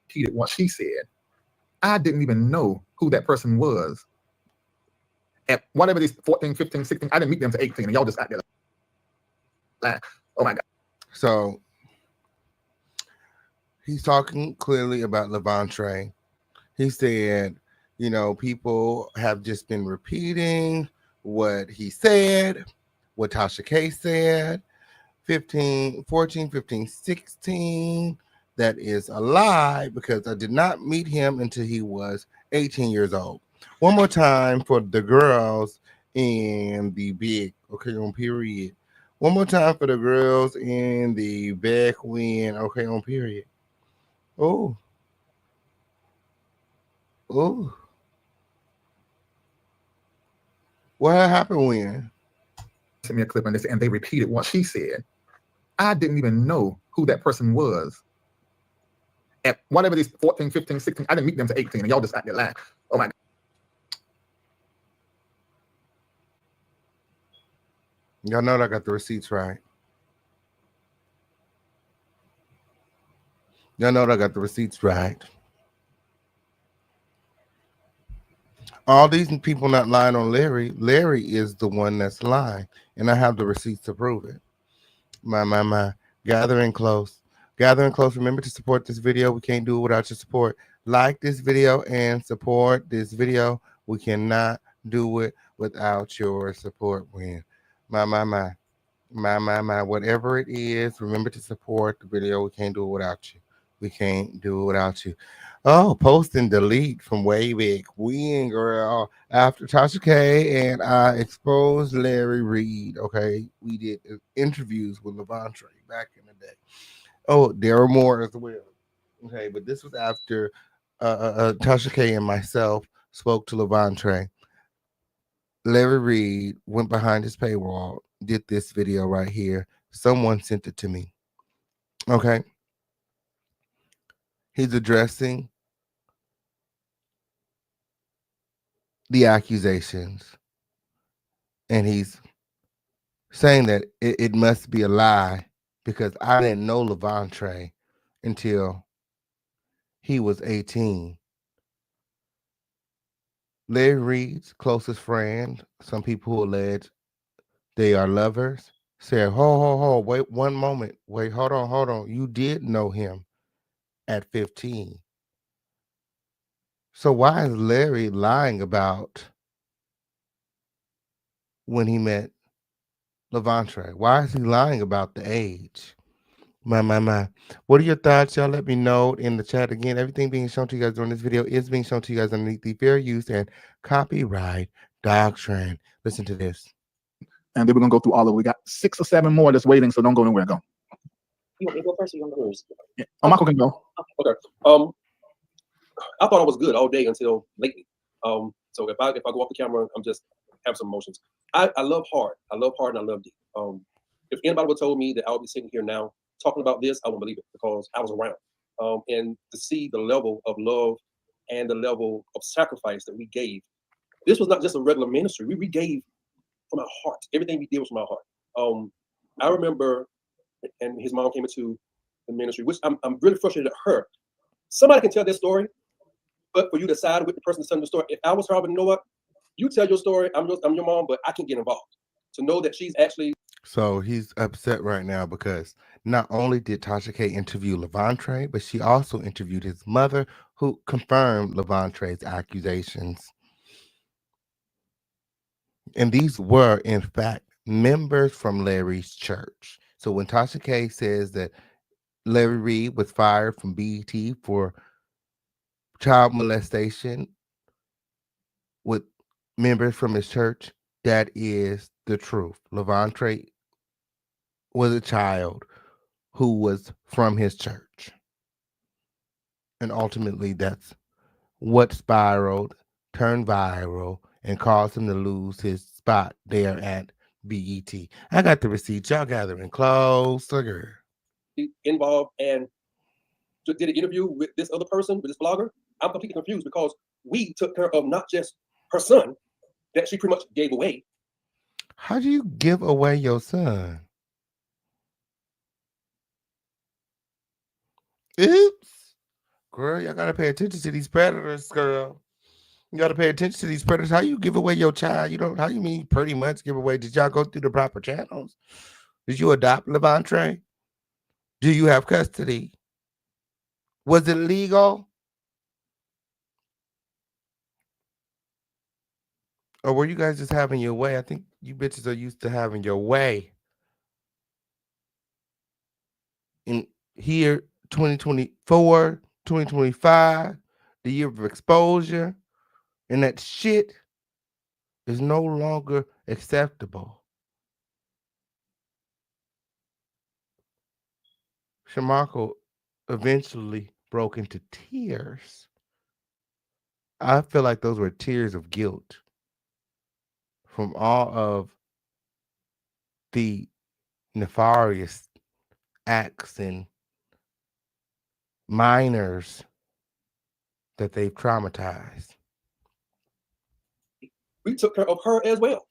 Repeated what she said. I didn't even know who that person was. At whatever these 14, 15, 16, I didn't meet them to 18, and y'all just out there like, oh my God. So he's talking clearly about Levant Trey. He said, you know, people have just been repeating what he said, what Tasha K said. 15, 14, 15, 16. That is a lie, because I did not meet him until he was 18 years old. One more time for the girls in the big, okay, on period. One more time for the girls in the back win, okay, on period. Oh. Oh. What happened when? Sent me a clip and they repeated what she said. I didn't even know who that person was. At whatever these 14, 15, 16, I didn't meet them to 18, and y'all just out there like, oh my God. Y'all know that I got the receipts right. Y'all know that I got the receipts right. All these people not lying on Larry. Larry is the one that's lying, and I have the receipts to prove it. My. Gathering close. Remember to support this video. We can't do it without your support. Like this video and support this video. We cannot do it without your support. When my. Whatever it is, remember to support the video. We can't do it without you. Oh, post and delete from way back when, girl. After Tasha K and I exposed Larry Reid. Okay, we did interviews with Levant Trey back in the day. Oh, there are more as well. Okay, but this was after Tasha K and myself spoke to Levant Trey. Larry Reid went behind his paywall, did this video right here. Someone sent it to me. Okay. He's addressing the accusations, and he's saying that it must be a lie, because I didn't know Levant Trey until he was 18. Larry Reid's closest friend, some people who allege they are lovers, said, ho, wait one moment. Wait, hold on. You did know him at 15. So why is Larry lying about when he met Levant Trey? Why is he lying about the age? My. What are your thoughts? Y'all let me know in the chat again. Everything being shown to you guys during this video is being shown to you guys underneath the fair use and copyright doctrine. Listen to this. And then we're gonna go through all of it. We got 6 or 7 more that's waiting, so don't go anywhere. Go. You want me to go first or you want to go first? Yeah. Oh, Michael can go. Okay. I thought I was good all day until lately. So if I go off the camera, I'm just have some emotions. I love hard. I love hard and I love deep. If anybody would have told me that I would be sitting here now talking about this, I wouldn't believe it because I was around. And to see the level of love and the level of sacrifice that we gave, this was not just a regular ministry. We gave from our heart. Everything we did was from our heart. I remember, and his mom came into the ministry, which I'm really frustrated at her. Somebody can tell their story, but for you to side with the person telling the story, if I was her, I would know what, you tell your story, I'm your mom, but I can get involved. To know that she's actually... So he's upset right now because not only did Tasha K interview Levant Trey, but she also interviewed his mother, who confirmed Levant Trey's accusations. And these were, in fact, members from Larry's church. So when Tasha K says that Larry Reid was fired from BET for child molestation with members from his church, that is the truth. Levant Trey was a child who was from his church. And ultimately, that's what spiraled, turned viral, and caused him to lose his spot there at BET. I got the receipts. Y'all gathering closer. Involved and did an interview with this other person, with this blogger. I'm completely confused because we took care of not just her son that she pretty much gave away. How do you give away your son? Oops. Girl, y'all gotta pay attention to these predators, girl. You gotta pay attention to these predators. How you give away your child? You don't, how you mean pretty much give away? Did y'all go through the proper channels? Did you adopt Levant Trey? Do you have custody? Was it legal? Or were you guys just having your way? I think you bitches are used to having your way. In here, 2024, 2025, the year of exposure, and that shit is no longer acceptable. Shamarco eventually broke into tears. I feel like those were tears of guilt from all of the nefarious acts and minors that they've traumatized. We took care of her as well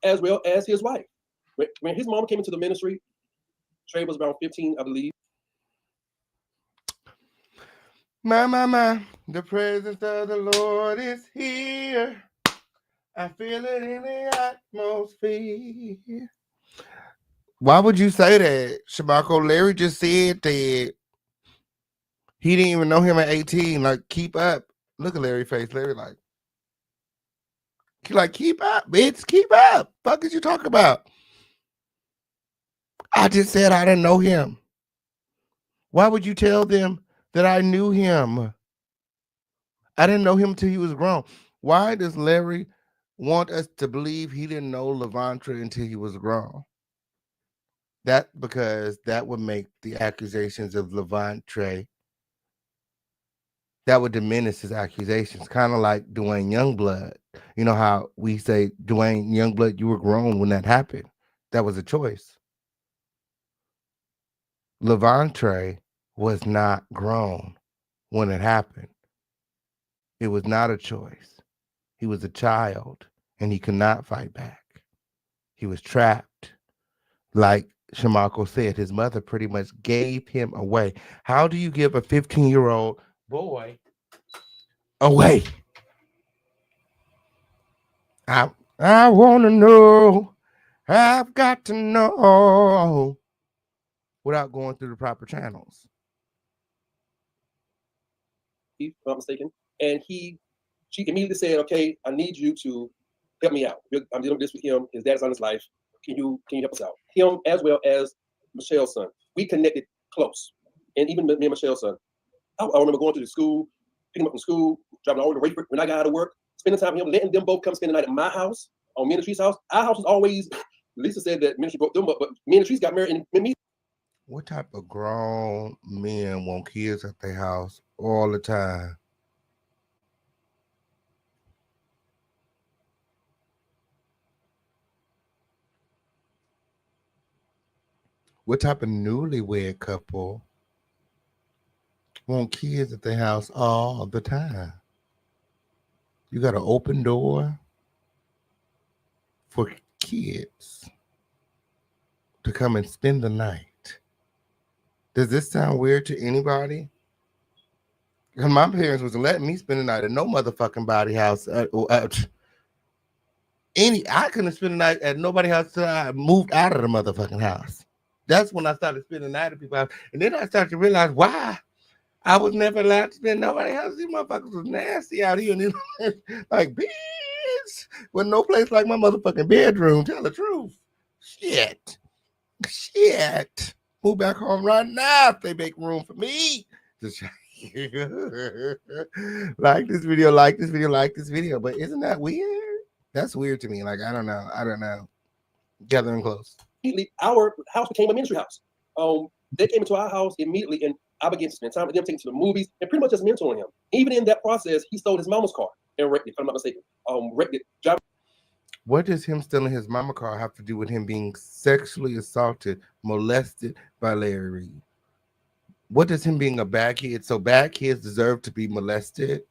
as his wife. When his mom came into the ministry, Trey was around 15, I believe. My, the presence of the Lord is here. I feel it in the atmosphere. Why would you say that, Shamarco? Larry just said that he didn't even know him at 18. Like, keep up. Look at Larry's face. Larry like, keep up, bitch. Keep up. Fuck is you talking about? I just said I didn't know him. Why would you tell them that I knew him? I didn't know him until he was grown. Why does Larry want us to believe he didn't know Levant Trey until he was grown? Because that would make the accusations of Levant Trey, that would diminish his accusations, kind of like Dwayne Youngblood. You know how we say, Dwayne Youngblood, you were grown when that happened. That was a choice. Levant Trey was not grown when it happened. It was not a choice. He was a child, and he could not fight back. He was trapped. Like Shamarco said, his mother pretty much gave him away. How do you give a 15-year-old boy away? I want to know. I've got to know. Without going through the proper channels. If I'm not mistaken. And she immediately said, okay, I need you to help me out. I'm dealing with this with him. His dad's on his life. Can you help us out? Him as well as Michelle's son. We connected close. And even me and Michelle's son. I remember going to the school, picking him up from school, driving all the way to Reid when I got out of work, spending time with him, letting them both come spend the night at my house, on Ministry's house. Our house was always, Lisa said that Ministry broke them up, but Ministry's got married and me. What type of grown men want kids at their house all the time? What type of newlywed couple want kids at their house all the time? You got an open door for kids to come and spend the night. Does this sound weird to anybody? Because my parents was letting me spend the night at no motherfucking body house. I couldn't spend the night at nobody's house till I moved out of the motherfucking house. That's when I started spending the night at people's house. And then I started to realize why I was never allowed to spend nobody's house. These motherfuckers was nasty out here. And like, bitch, with no place like my motherfucking bedroom. Tell the truth. Shit. Move back home right now if they make room for me. Just like this video. But isn't that weird? That's weird to me. Like, I don't know. Gathering close. Our house became a ministry house. They came into our house immediately, and I began to spend time with them, taking to the movies, and pretty much just mentoring him. Even in that process, he stole his mama's car and wrecked it, if I'm not mistaken. Wrecked it. What does him stealing his mama car have to do with him being sexually assaulted, molested by Larry Reid? What does him being a bad kid? So bad kids deserve to be molested?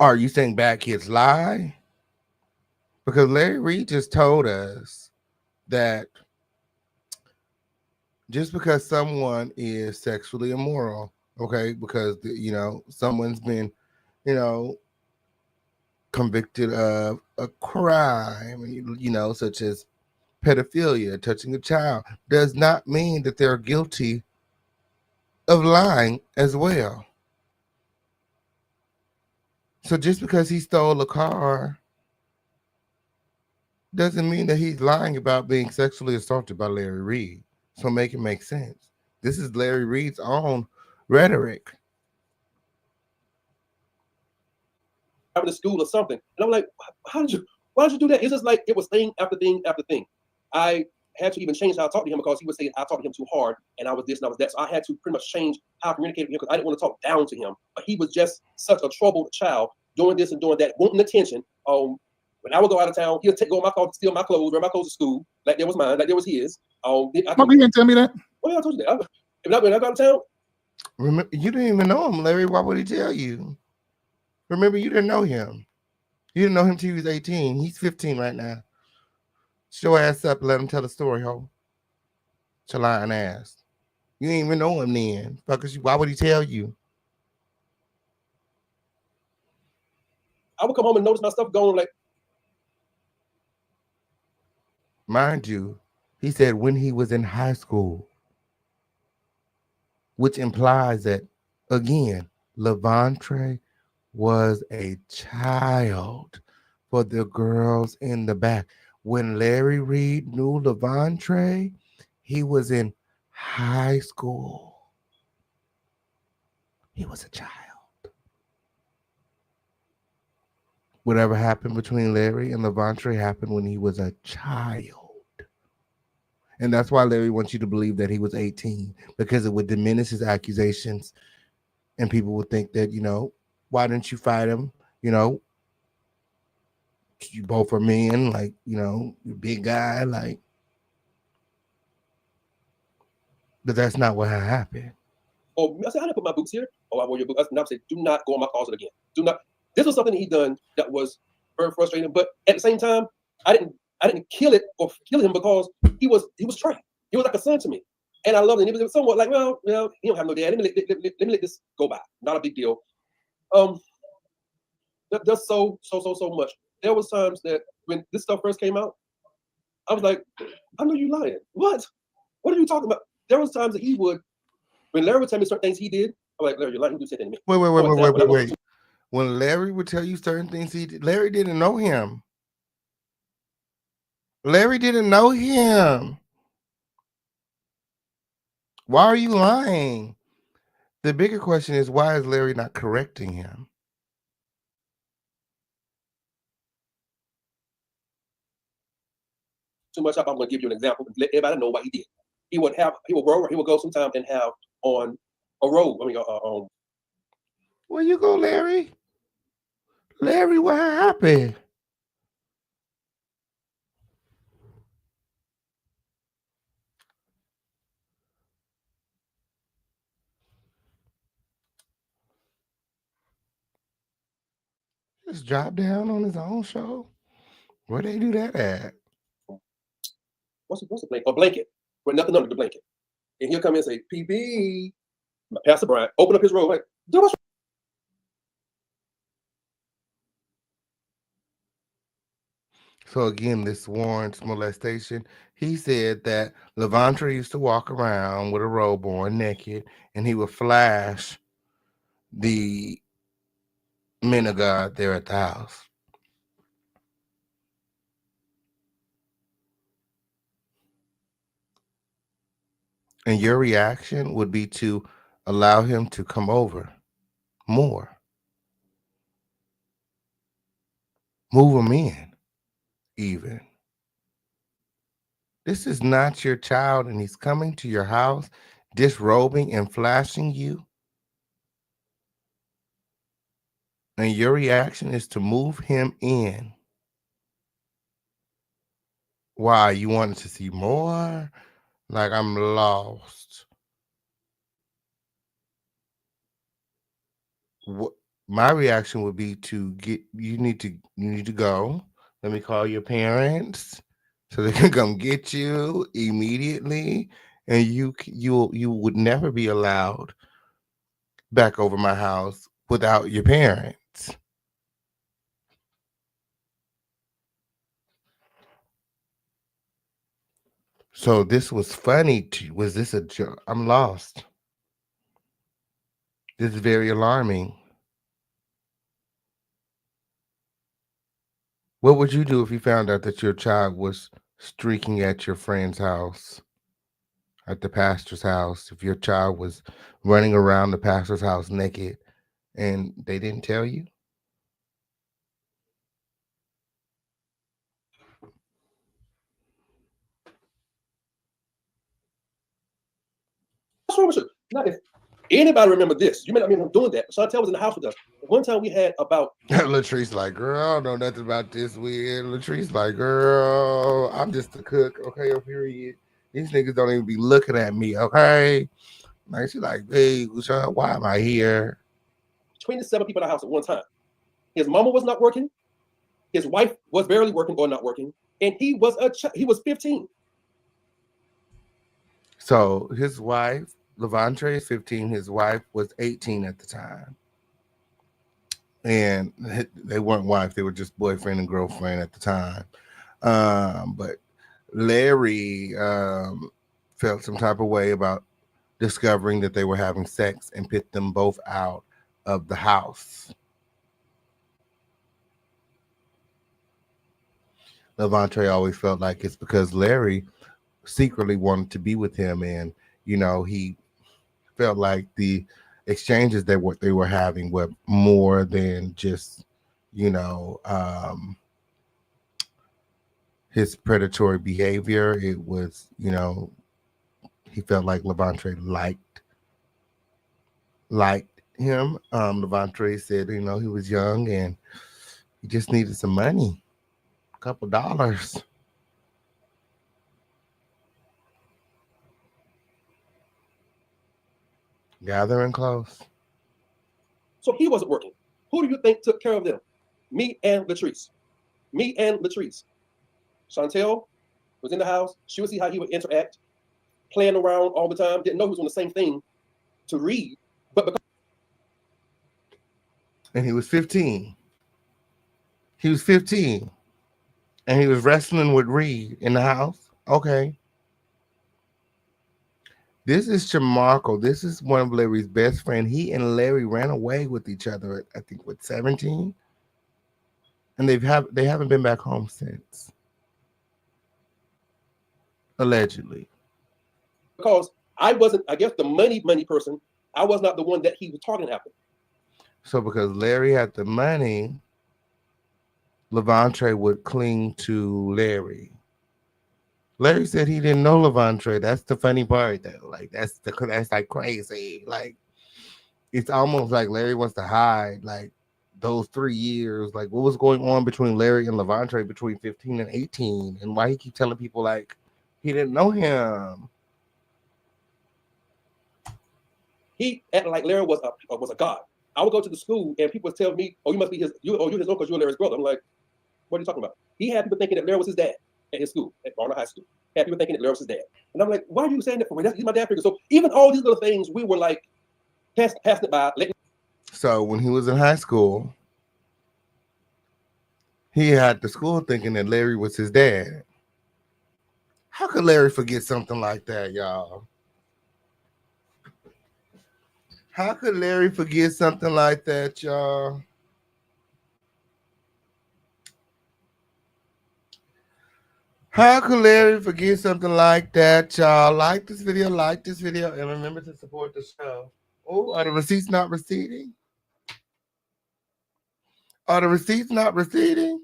Are you saying bad kids lie? Because Larry Reid just told us that just because someone is sexually immoral, okay, because, you know, someone's been, you know, convicted of a crime, you know, such as pedophilia, touching a child, does not mean that they're guilty of lying as well. So just because he stole a car doesn't mean that he's lying about being sexually assaulted by Larry Reid. So make it make sense. This is Larry Reid's own rhetoric. Having a school or something. And I'm like, why did you do that? It's just like it was thing after thing after thing. I had to even change how I talked to him because he was saying I talked to him too hard and I was this and I was that. So I had to pretty much change how I communicated with him because I didn't want to talk down to him. But he was just such a troubled child, doing this and doing that, wanting attention. When I would go out of town, he'll go in my car, steal my clothes, wear my clothes to school, like there was mine, like there was his. You didn't tell me that. Oh yeah, I told you that. When I go out of town, remember, you didn't even know him, Larry. Why would he tell you? Remember, you didn't know him. You didn't know him till he was 18. He's 15 right now. Show ass up, let him tell the story, ho. Your lying ass. You didn't even know him then. Fuckers, why would he tell you? I would come home and notice my stuff going like. Mind you, he said when he was in high school, which implies that, again, Levant Trey was a child for the girls in the back. When Larry Reid knew Levant Trey, he was in high school. He was a child. Whatever happened between Larry and Levant Trey happened when he was a child. And that's why Larry wants you to believe that he was 18, because it would diminish his accusations. And people would think that, you know, why didn't you fight him? You know, you both are men, like, you know, you're a big guy, like. But that's not what happened. Oh, I said, I didn't put my boots here. Oh, I wore your boots. I said, do not go in my closet again. Do not. This was something he done that was very frustrating. But at the same time, I didn't kill him because he was trained. He was like a son to me, and I loved him. He was somewhat like, well, he don't have no dad. Let me let this go by. Not a big deal. There's so much. There was times that when this stuff first came out, I was like, I know you lying. What are you talking about? There was times that he would, when Larry would tell me certain things he did, I'm like, Larry, you're lying. You said that to me. Wait. When Larry would tell you certain things he did, Larry didn't know him. Larry didn't know him. Why are you lying? The bigger question is, why is Larry not correcting him? Too much up. I'm going to give you an example. Let everybody know what he did. He would go sometime and have on a robe. Where you go, Larry? Larry, what happened? Just drop down on his own show? Where they do that at? What's the blanket? A blanket with nothing under the blanket. And he'll come in and say, PB, Pastor Bryant, open up his robe. Like, what's So again, this warrants molestation. He said that Levant Trey used to walk around with a robe on, naked, and he would flash the men of God there at the house. And your reaction would be to allow him to come over more. Move him in, even. This is not your child, and he's coming to your house, disrobing and flashing you. And your reaction is to move him in. Why? You wanted to see more? Like, I'm lost. What my reaction would be to you need to go. Let me call your parents so they can come get you immediately, and you would never be allowed back over my house without your parents. So this was funny to you. Was this a joke? I'm lost. This is very alarming. What would you do if you found out that your child was streaking at your friend's house, at the pastor's house? If your child was running around the pastor's house naked and they didn't tell you? wrong with you? Not if anybody remember this. You may not remember doing that. Chantel was in the house with us. One time we had about Latrice like, girl, I don't know nothing about this weird. Latrice like, girl, I'm just a cook, okay, period. These niggas don't even be looking at me, okay? Like, she like, hey, why am I here? 27 people in the house at one time. His mama was not working. His wife was barely working or not working. And he was he was 15. So his wife, Levant Trey, is 15. His wife was 18 at the time. And they weren't wife, they were just boyfriend and girlfriend at the time. But Larry felt some type of way about discovering that they were having sex and put them both out of the house. Levant Trey always felt like it's because Larry secretly wanted to be with him, and he felt like the exchanges that they were having were more than just his predatory behavior. It was he felt like Levant Trey liked him. Levant Trey said he was young and he just needed some money, a couple dollars. Gathering close. So he wasn't working. Who do you think took care of them? Me and Latrice. Me and Latrice. Chantel was in the house. She would see how he would interact, playing around all the time. Didn't know he was on the same thing to Reid, but because and he was 15. He was 15. And he was wrestling with Reid in the house. Okay. This is Shamarco. This is one of Larry's best friends. He and Larry ran away with each other, I think, with 17. And they haven't been back home since. Allegedly. Because I wasn't, I guess, the money person. I was not the one that he was talking after. So because Larry had the money, Levant Trey would cling to Larry. Larry said he didn't know Levant Trey. That's the funny part, though. Like that's like crazy. Like it's almost like Larry wants to hide like those 3 years. Like what was going on between Larry and Levant Trey between 15 and 18, and why he keep telling people like he didn't know him. He acted like Larry was a god. I would go to the school and people would tell me, "Oh, you must be his. You're his uncle because you're Larry's brother." I'm like, "What are you talking about?" He had people thinking that Larry was his dad at his school, at Barnard High School. He had people thinking that Larry was his dad, and I'm like, "Why are you saying that for me? He's my dad figure." So even all these little things, we were like passing it by. So when he was in high school, he had the school thinking that Larry was his dad. How could Larry forget something like that, y'all? How could Larry forget something like that, y'all? How could Larry forget something like that, y'all? Like this video, and remember to support the show. Oh, are the receipts not receding? Are the receipts not receding?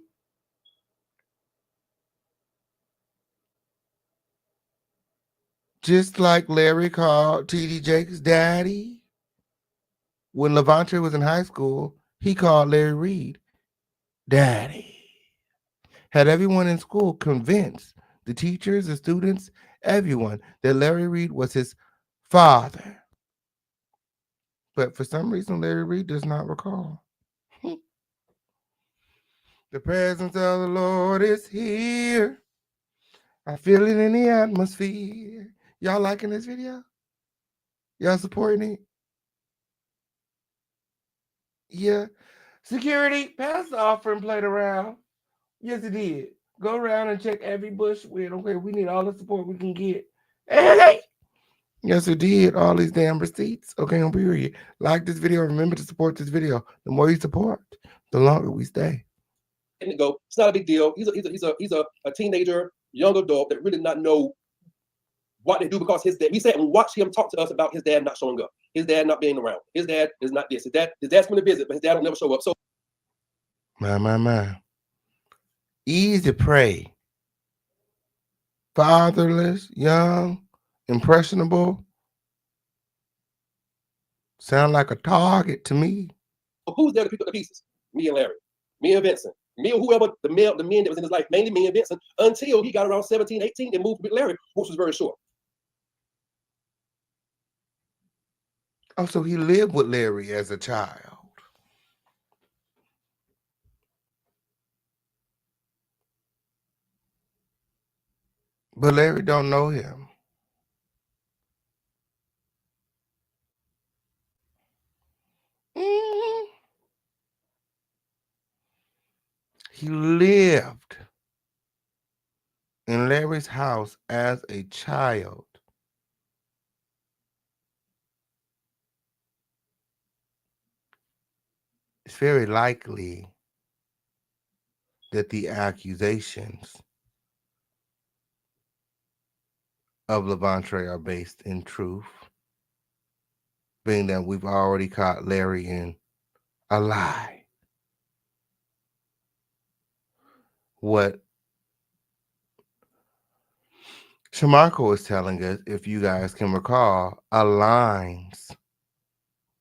Just like Larry called T.D. Jakes daddy. When Levant Trey was in high school, he called Larry Reid daddy. Had everyone in school convinced, the teachers, the students, everyone, that Larry Reid was his father. But for some reason, Larry Reid does not recall. The presence of the Lord is here. I feel it in the atmosphere. Y'all liking this video? Y'all supporting it? Yeah. Security, pass the offering plate around. Yes, it did. Go around and check every bush with. Okay, we need all the support we can get. Hey! Yes, it did. All these damn receipts. Okay, on period. Like this video. Remember to support this video. The more you support, the longer we stay. And go, it's not a big deal. He's a teenager, young adult that really not know what they do because his dad. We sat and watched him talk to us about his dad not showing up, his dad not being around, his dad is not this, his dad's going to visit, but his dad will never show up. So, My. Easy prey. Fatherless, young, impressionable. Sound like a target to me. Who's there to pick up the pieces? Me and Larry, me and Vincent, me and whoever the men that was in his life, mainly me and Vincent, until he got around 17, 18 and moved with Larry, which was very short. Oh, so he lived with Larry as a child. But Larry don't know him. Mm-hmm. He lived in Larry's house as a child. It's very likely that the accusations of Levant Trey are based in truth, being that we've already caught Larry in a lie. What Shamarco is telling us, if you guys can recall, aligns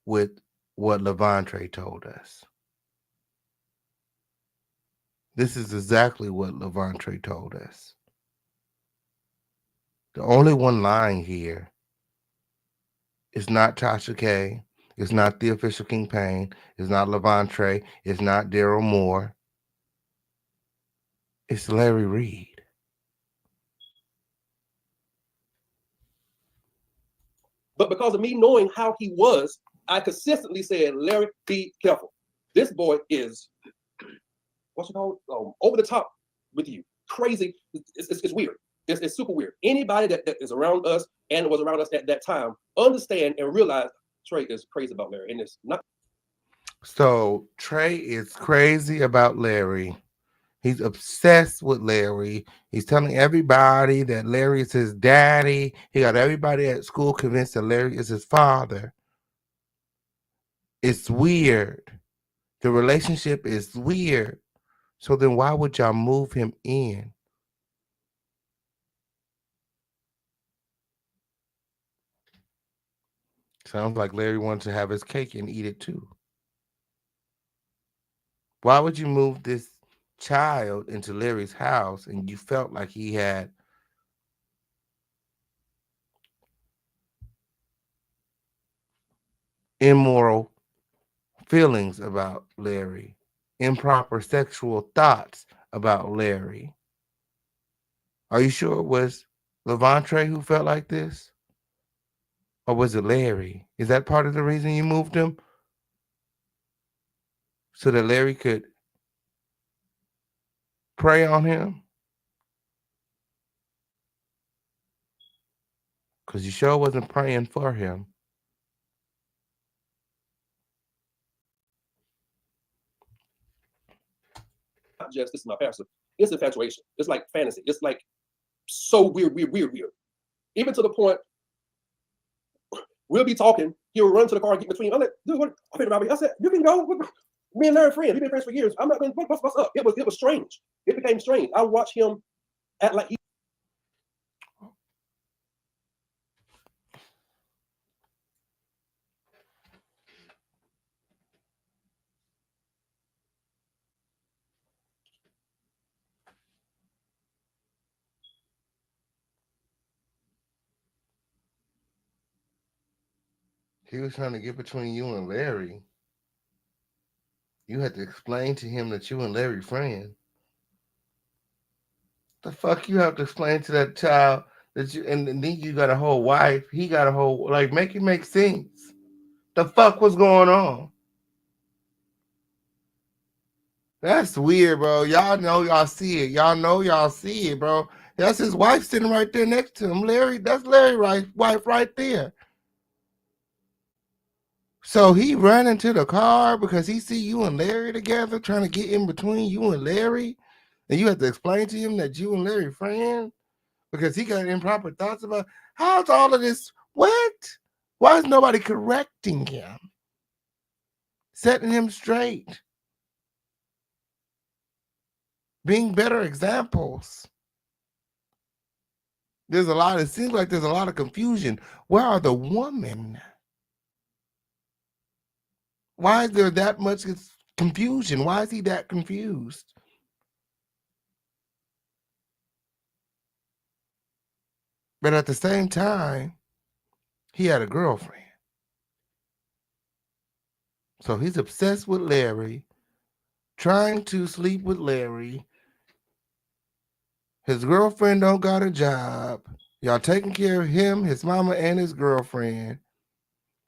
with what Levant Trey told us. This is exactly what Levant Trey told us. The only one lying here is not Tasha K. It's not the official King Payne. It's not Levant Trey. It's not Daryl Moore. It's Larry Reid. But because of me knowing how he was, I consistently said, Larry, be careful. This boy is, what's it called? Over the top with you. Crazy. It's weird. It's super weird. Anybody that is around us and was around us at that time understand and realize Trey is crazy about Larry. And it's not. So Trey is crazy about Larry. He's obsessed with Larry. He's telling everybody that Larry is his daddy. He got everybody at school convinced that Larry is his father. It's weird. The relationship is weird. So then why would y'all move him in? Sounds like Larry wanted to have his cake and eat it too. Why would you move this child into Larry's house and you felt like he had immoral feelings about Larry, improper sexual thoughts about Larry? Are you sure it was Levant Trey who felt like this? Or was it Larry? Is that part of the reason you moved him? So that Larry could prey on him? Because you sure wasn't praying for him. Not just this is my pastor. It's infatuation. It's like fantasy. It's like so weird. Even to the point we'll be talking. He'll run to the car and get between. I'm like, dude, what? I said, you can go. Me and Larry friends. We've been friends for years. I'm not going. What's up? It was strange. It became strange. I watched him act like He was trying to get between you and Larry. You had to explain to him that you and Larry friends. The fuck you have to explain to that child that you and then you got a whole wife, he got a whole like make it make sense. The fuck was going on? That's weird, bro. Y'all know y'all see it. Y'all know y'all see it, bro. That's his wife sitting right there next to him. Larry, that's Larry's wife right there. So he ran into the car because he see you and Larry together, trying to get in between you and Larry, and you have to explain to him that you and Larry friends because he got improper thoughts about how's all of this. What? Why is nobody correcting him, setting him straight, being better examples? There's a lot. It seems like there's a lot of confusion. Where are the women? Why is there that much confusion? Why is he that confused? But at the same time, he had a girlfriend. So he's obsessed with Larry, trying to sleep with Larry. His girlfriend don't got a job. Y'all taking care of him, his mama, and his girlfriend.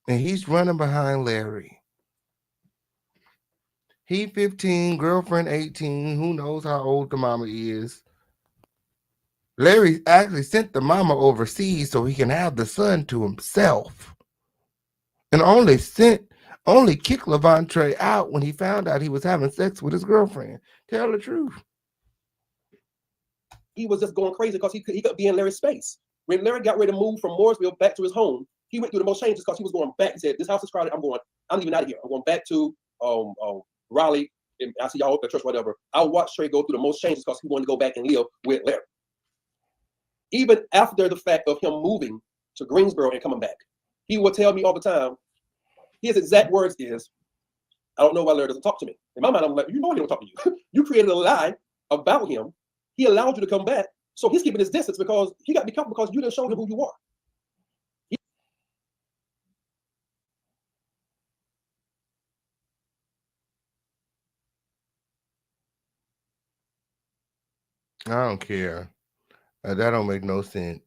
And he's running behind Larry. He 15, girlfriend 18. Who knows how old the mama is? Larry actually sent the mama overseas so he can have the son to himself. And only kicked Levant Trey out when he found out he was having sex with his girlfriend. Tell the truth. he was just going crazy because he could be in Larry's space. When Larry got ready to move from Mooresville back to his home, he went through the most changes because he was going back. He said, "This house is crowded. I'm leaving out of here. I'm going back to Raleigh. And I see y'all at the church, whatever." I watched Trey go through the most changes because he wanted to go back and live with Larry. Even after the fact of him moving to Greensboro and coming back, he would tell me all the time, his exact words is, "I don't know why Larry doesn't talk to me." In my mind, I'm like, you know he don't talk to you. You created a lie about him. He allowed you to come back. So he's keeping his distance because he got to be careful because you didn't show him who you are. I don't care. That don't make no sense.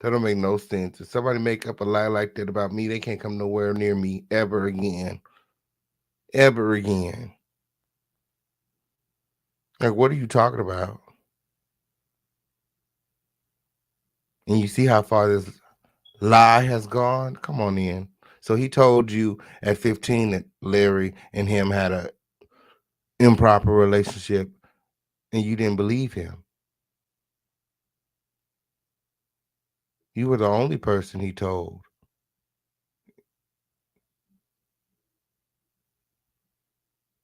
That don't make no sense. If somebody make up a lie like that about me, they can't come nowhere near me ever again. Ever again. Like, what are you talking about? And you see how far this lie has gone? Come on in. So he told you at 15 that Larry and him had a improper relationship and you didn't believe him. You were the only person he told.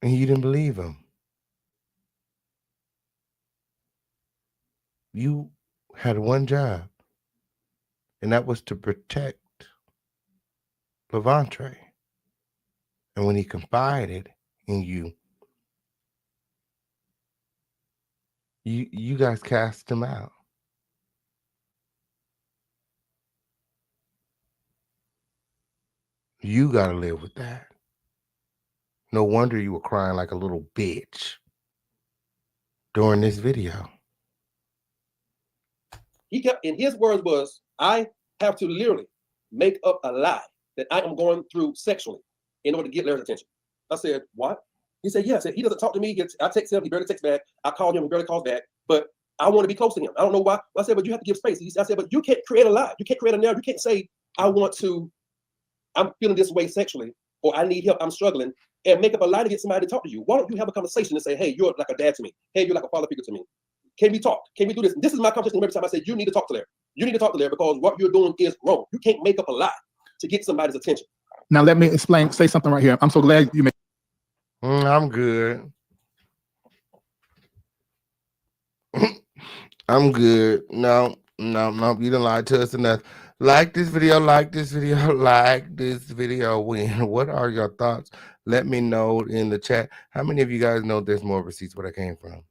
And you didn't believe him. You had one job, and that was to protect Levant Trey. And when he confided in you, you guys cast him out. You got to live with that. No wonder you were crying like a little bitch during this video. He kept, in his words was, I have to literally make up a lie that I am going through sexually in order to get Larry's attention. I said, what? He said, yeah. I said, he doesn't talk to me. I text him, he barely texts back. I call him, he barely calls back. But I want to be close to him. I don't know why. I said, but you have to give space. I said, but you can't create a lie. You can't create a narrative. You can't say, I'm feeling this way sexually, or I need help, I'm struggling, and make up a lie to get somebody to talk to you. Why don't you have a conversation and say, hey, you're like a dad to me. Hey, you're like a father figure to me. Can we talk? Can we do this? This is my conversation every time I say, you need to talk to Larry. You need to talk to Larry because what you're doing is wrong. You can't make up a lie to get somebody's attention. Now let me say something right here. I'm so glad you made. I'm good. I'm good. No, you didn't lie to us enough. Like this video, like this video, like this video. What are your thoughts? Let me know in the chat. How many of you guys know there's more receipts where I came from?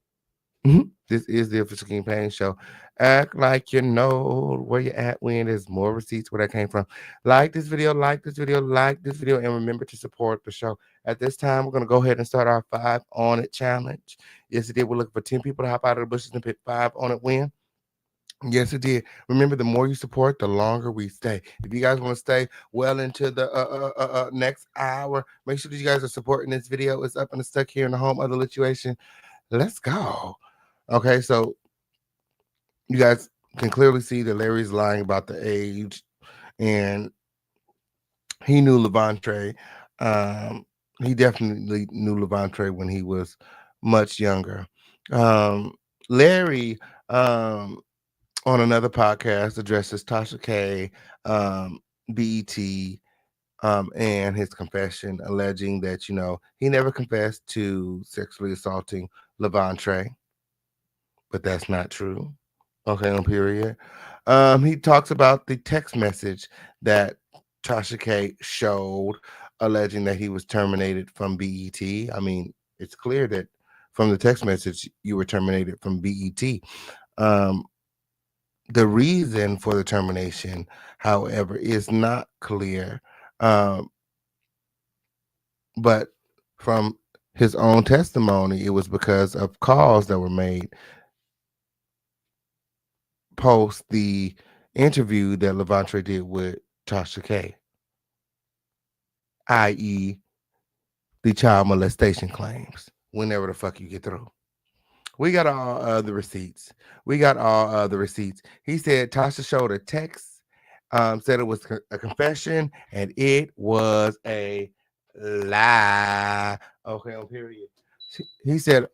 This is the Official King Pain Show. Act like you know where you at when there's more receipts where that came from. Like this video, like this video, like this video, and remember to support the show. At this time, we're going to go ahead and start our 5 on it challenge. Yesterday, we're looking for 10 people to hop out of the bushes and pick 5 on it win. Yes, it did. Remember, the more you support, the longer we stay. If you guys want to stay well into the next hour, make sure that you guys are supporting this video. It's up and it's stuck here in the home of the situation. Let's go. Okay, so you guys can clearly see that Larry's lying about the age, and he knew Levant Trey. He definitely knew Levant Trey when he was much younger. Larry, on another podcast, addresses Tasha K, BET, and his confession, alleging that, he never confessed to sexually assaulting Levant Trey. But that's not true. Okay, on period. He talks about the text message that Tasha K showed, alleging that he was terminated from BET. I mean, it's clear that from the text message you were terminated from BET. The reason for the termination, however, is not clear. But from his own testimony, it was because of calls that were made post the interview that Levant Trey did with Tasha K, i.e. the child molestation claims, whenever the fuck you get through. We got all the receipts. He said Tasha showed a text, said it was a confession, and it was a lie. Okay, on period. He said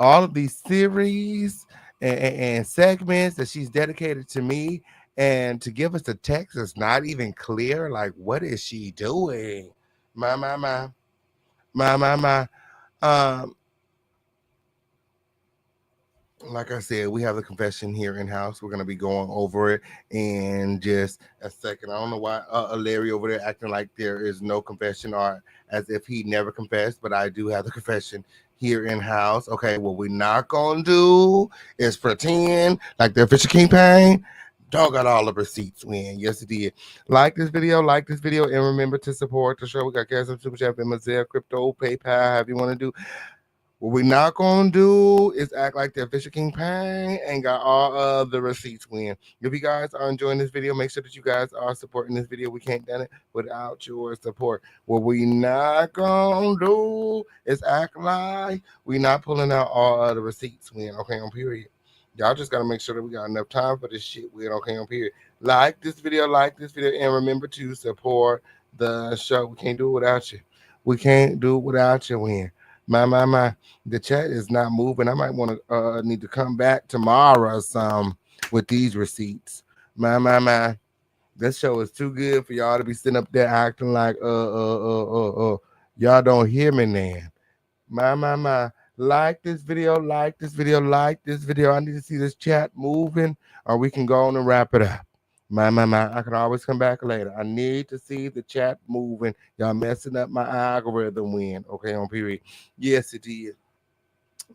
all of these series and segments that she's dedicated to me, and to give us the text is not even clear. Like, what is she doing? My. Like I said, we have the confession here in house. We're gonna be going over it in just a second. I don't know why Larry over there acting like there is no confession, or as if he never confessed, but I do have the confession here in house. Okay, what we're not gonna do is pretend like the Official King Pain dog got all the receipts win. Yes, it did. Like this video, and remember to support the show. We got Cash App, Super Chat, Amazon, Crypto, PayPal, however you want to do. What we're not going to do is act like the Official King Pain and got all of the receipts win. If you guys are enjoying this video, make sure that you guys are supporting this video. We can't do it without your support. What we not going to do is act like we're not pulling out all of the receipts win. Okay, on period. Y'all just got to make sure that we got enough time for this shit win. Okay, on period. Like this video, and remember to support the show. We can't do it without you. We can't do it without you, win. My. The chat is not moving. I might want to need to come back tomorrow or some with these receipts. My. This show is too good for y'all to be sitting up there acting like y'all don't hear me now. My. Like this video, like this video, like this video. I need to see this chat moving, or we can go on and wrap it up. My. I can always come back later. I need to see the chat moving. Y'all messing up my algorithm win. Okay, on period. Yes, it did.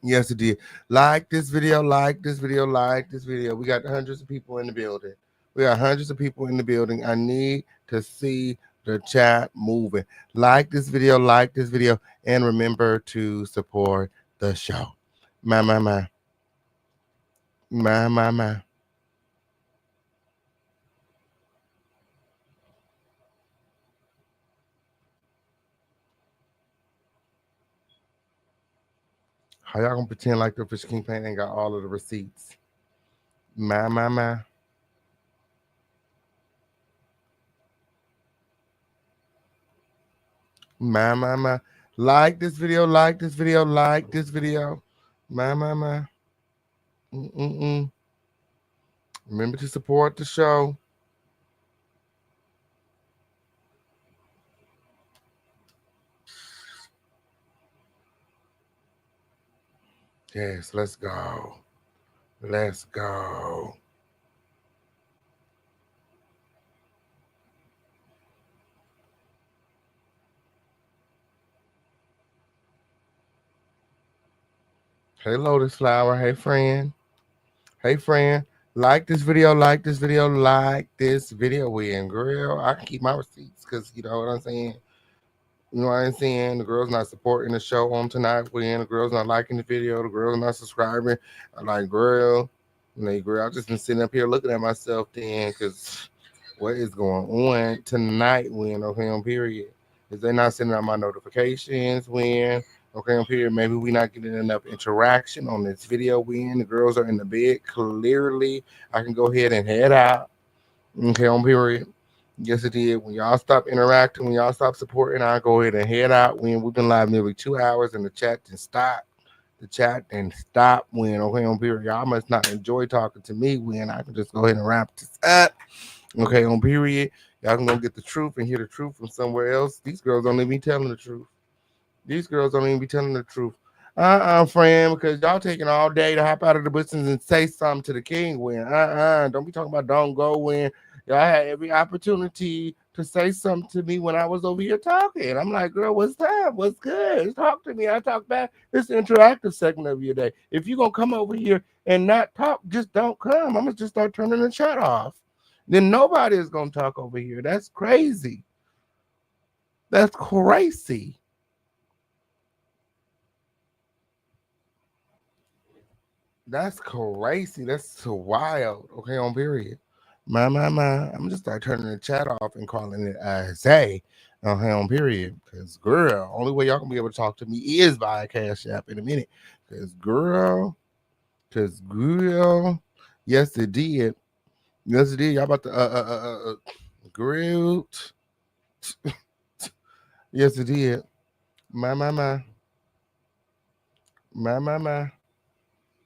Yes, it did. Like this video, like this video, like this video. We got hundreds of people in the building. We got hundreds of people in the building. I need to see the chat moving. Like this video, and remember to support the show. My. My. How y'all gonna pretend like the Fish King Paint ain't got all of the receipts? My. My. Like this video, like this video, like this video. My. Mm-mm-mm. Remember to support the show. Yes, let's go. Let's go. Hey, Lotus Flower. Hey, friend. Hey, friend. Like this video, like this video, like this video. We in girl. I can keep my receipts because you know what I'm saying. You know what I'm saying? The girl's not supporting the show on tonight. When the girl's not liking the video, the girl's not subscribing. I'm like, girl, girl, I've just been sitting up here looking at myself then because what is going on tonight when, okay, on period? Is they not sending out my notifications when, okay, on period? Maybe we not getting enough interaction on this video when the girls are in the bed. Clearly, I can go ahead and head out, okay, on period. Yes, it did. When y'all stop interacting, when y'all stop supporting, I'll go ahead and head out. When we've been live nearly 2 hours and the chat and stop. The chat and stop when, okay, on period. Y'all must not enjoy talking to me when I can just go ahead and wrap this up. Okay, on period. Y'all can go get the truth and hear the truth from somewhere else. These girls don't even be telling the truth. These girls don't even be telling the truth. Friend, because y'all taking all day to hop out of the bushes and say something to the king when. Don't be talking about don't go when. Y'all had every opportunity to say something to me when I was over here talking. I'm like, girl, what's up? What's good? Talk to me. I talk back. It's the interactive segment of your day. If you're going to come over here and not talk, just don't come. I'm going to just start turning the chat off. Then nobody is going to talk over here. That's crazy. That's crazy. That's crazy. That's so wild. Okay, on period. My. I'm just start turning the chat off and calling it say. Okay, on period. Because girl, only way y'all gonna be able to talk to me is via Cash App in a minute. Because girl, yes it did. Yes it did. Y'all about to grilled. Yes it did. My. My.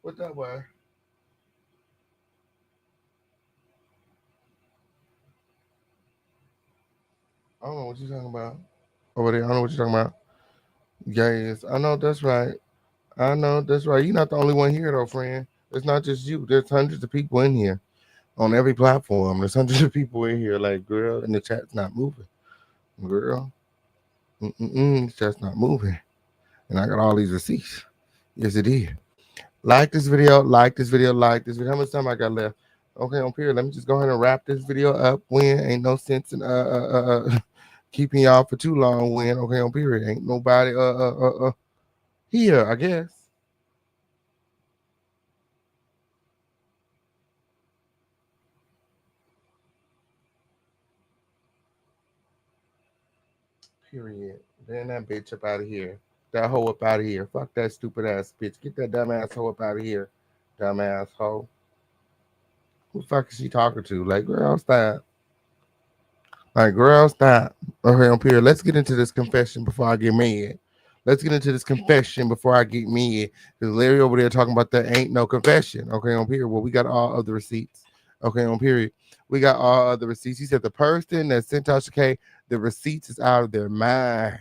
What that was? I don't know what you're talking about. Over there, I don't know what you're talking about. Yes, I know that's right. I know that's right. You're not the only one here, though, friend. It's not just you. There's hundreds of people in here on every platform. There's hundreds of people in here. Like, girl, and the chat's not moving. Girl, the chat's not moving. And I got all these receipts. Yes, it is. Like this video, like this video, like this video. How much time I got left? Okay, on period. Let me just go ahead and wrap this video up. When ain't no sense in keeping y'all for too long. When okay, on period. Ain't nobody here, I guess. Period. Ban that bitch up out of here. That hoe up out of here. Fuck that stupid ass bitch. Get that dumbass hoe up out of here. Dumbass hoe. Who the fuck is she talking to? Like, girl, stop. Like, girl, stop. Okay, on period. Let's get into this confession before I get mad. let's get into this confession before I get me. Because Larry over there talking about there ain't no confession. Okay, on period. Well, we got all of the receipts. Okay, on period. We got all of the receipts. He said the person that sent Tasha K the receipts is out of their mind.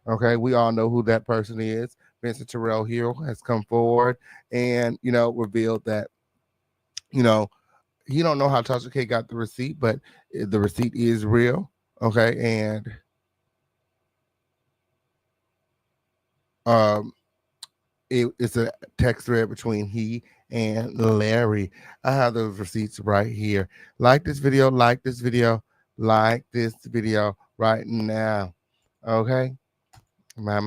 Okay, we all know who that person is. Vincent Terrell Hill has come forward and revealed that you know he don't know how Tasha K got the receipt, but the receipt is real. Okay, and um, it's a text thread between he and Larry. I have those receipts right here. Like this video, like this video, like this video right now. Okay. My.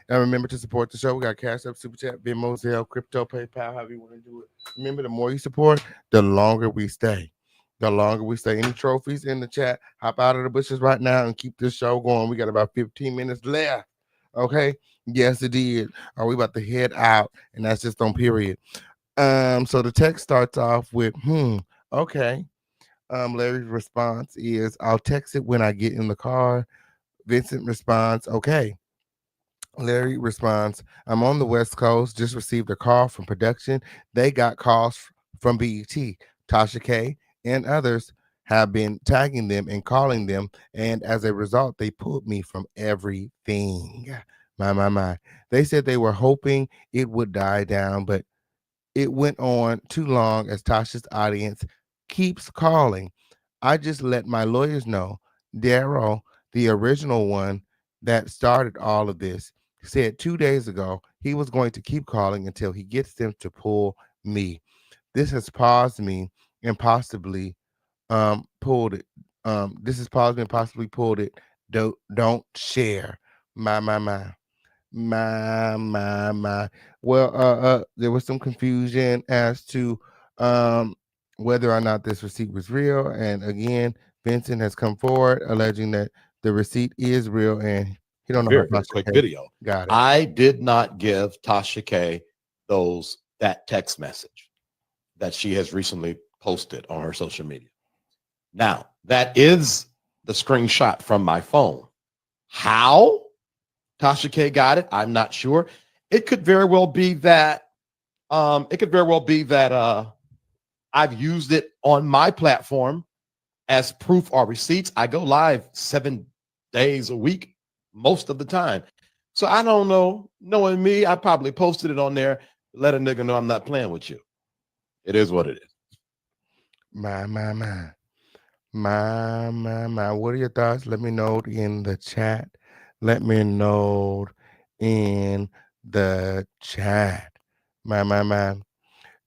And remember to support the show. We got Cash App, Super Chat, Venmo, Zelle, Crypto, PayPal, however you want to do it. Remember, the more you support, the longer we stay. The longer we stay. Any trophies in the chat, hop out of the bushes right now and keep this show going. We got about 15 minutes left. Okay? Yes, it did. Are we about to head out? And that's just on period. So the text starts off with, okay. Larry's response is, I'll text it when I get in the car. Vincent responds, okay. Larry responds, I'm on the West Coast, just received a call from production. They got calls from BET. Tasha K and others have been tagging them and calling them, and as a result, they pulled me from everything. My. They said they were hoping it would die down, but it went on too long as Tasha's audience keeps calling. I just let my lawyers know. Daryl, the original one that started all of this, said 2 days ago he was going to keep calling until he gets them to pull me. This has paused me and possibly pulled it. This has paused me and possibly pulled it. Don't share. My. My. Well, there was some confusion as to whether or not this receipt was real. And again, Vincent has come forward alleging that the receipt is real and he don't know Very, how very Tasha quick K video. got it. I did not give Tasha K that text message that she has recently posted on her social media. Now, that is the screenshot from my phone. How Tasha K got it, I'm not sure. It could very well be that I've used it on my platform as proof or receipts. I go live 7 days a week most of the time. So I don't know. Knowing me, I probably posted it on there to let a nigga know I'm not playing with you. It is what it is. My. What are your thoughts? Let me know in the chat. Let me know in the chat. My.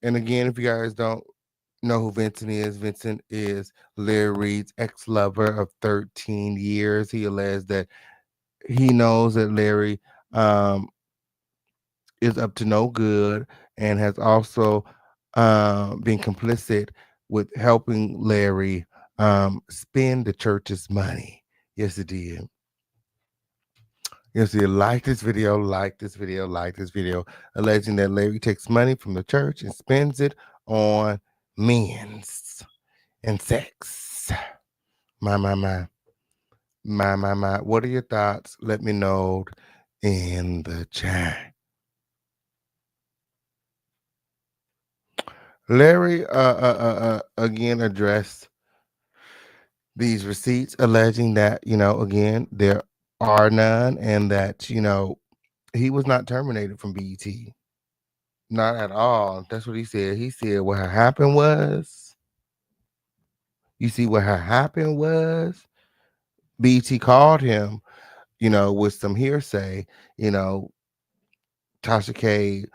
And again, if you guys don't know who Vincent is Larry Reid's ex-lover of 13 years. He alleged that he knows that Larry is up to no good and has also been complicit with helping Larry spend the church's money. Yes, it did. Yes, you like this video, like this video, like this video, alleging that Larry takes money from the church and spends it on men's and sex. My. What are your thoughts? Let me know in the chat. Larry again addressed these receipts, alleging that, again, there are none and that, he was not terminated from BET. Not at all. That's what he said. He said what had happened was, you see what had happened was, BET called him, with some hearsay, Tasha K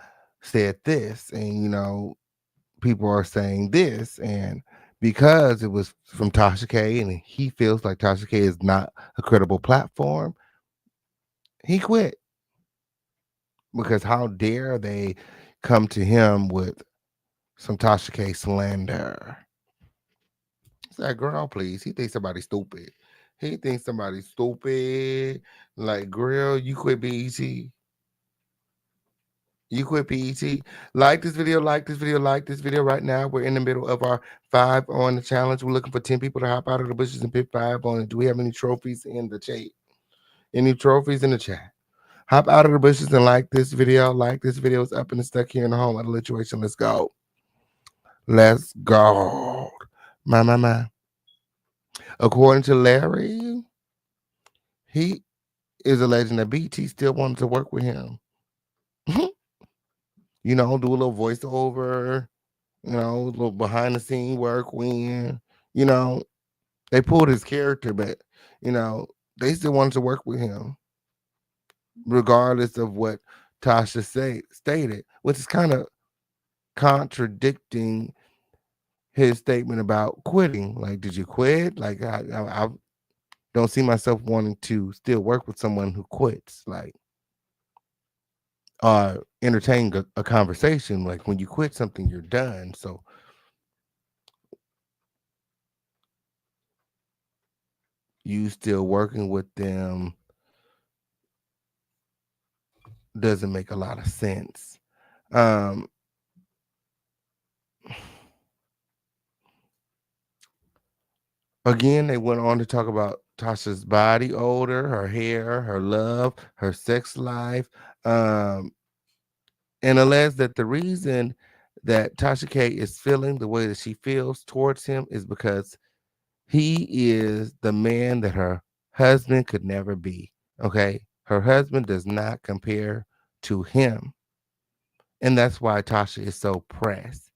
said this, and, people are saying this, and because it was from Tasha K and he feels like Tasha K is not a credible platform, he quit. Because how dare they come to him with some Tasha K slander? It's like, girl, please. He thinks somebody's stupid. He thinks somebody's stupid. Like, girl, you quit BET. You quit BET. Like this video, like this video, like this video right now. We're in the middle of our 5 on the challenge. We're looking for 10 people to hop out of the bushes and pick 5 on it. Do we have any trophies in the chat? Any trophies in the chat? Hop out of the bushes and like this video. Like this video is up and it's stuck here in the home of the situation. Let's go. Let's go. My. According to Larry, he is alleging that BT still wanted to work with him. You know, do a little voiceover, you know, a little behind the scene work when, you know, they pulled his character, but, you know, they still wanted to work with him, regardless of what Tasha stated, which is kind of contradicting his statement about quitting. Like, did you quit? Like, I don't see myself wanting to still work with someone who quits. Like, entertain a conversation. Like, when you quit something, you're done. So you still working with them doesn't make a lot of sense. Again, they went on to talk about Tasha's body odor, her hair, her love, her sex life, and alleged that the reason that Tasha K is feeling the way that she feels towards him is because he is the man that her husband could never be. Okay, her husband does not compare to him, and that's why Tasha is so pressed.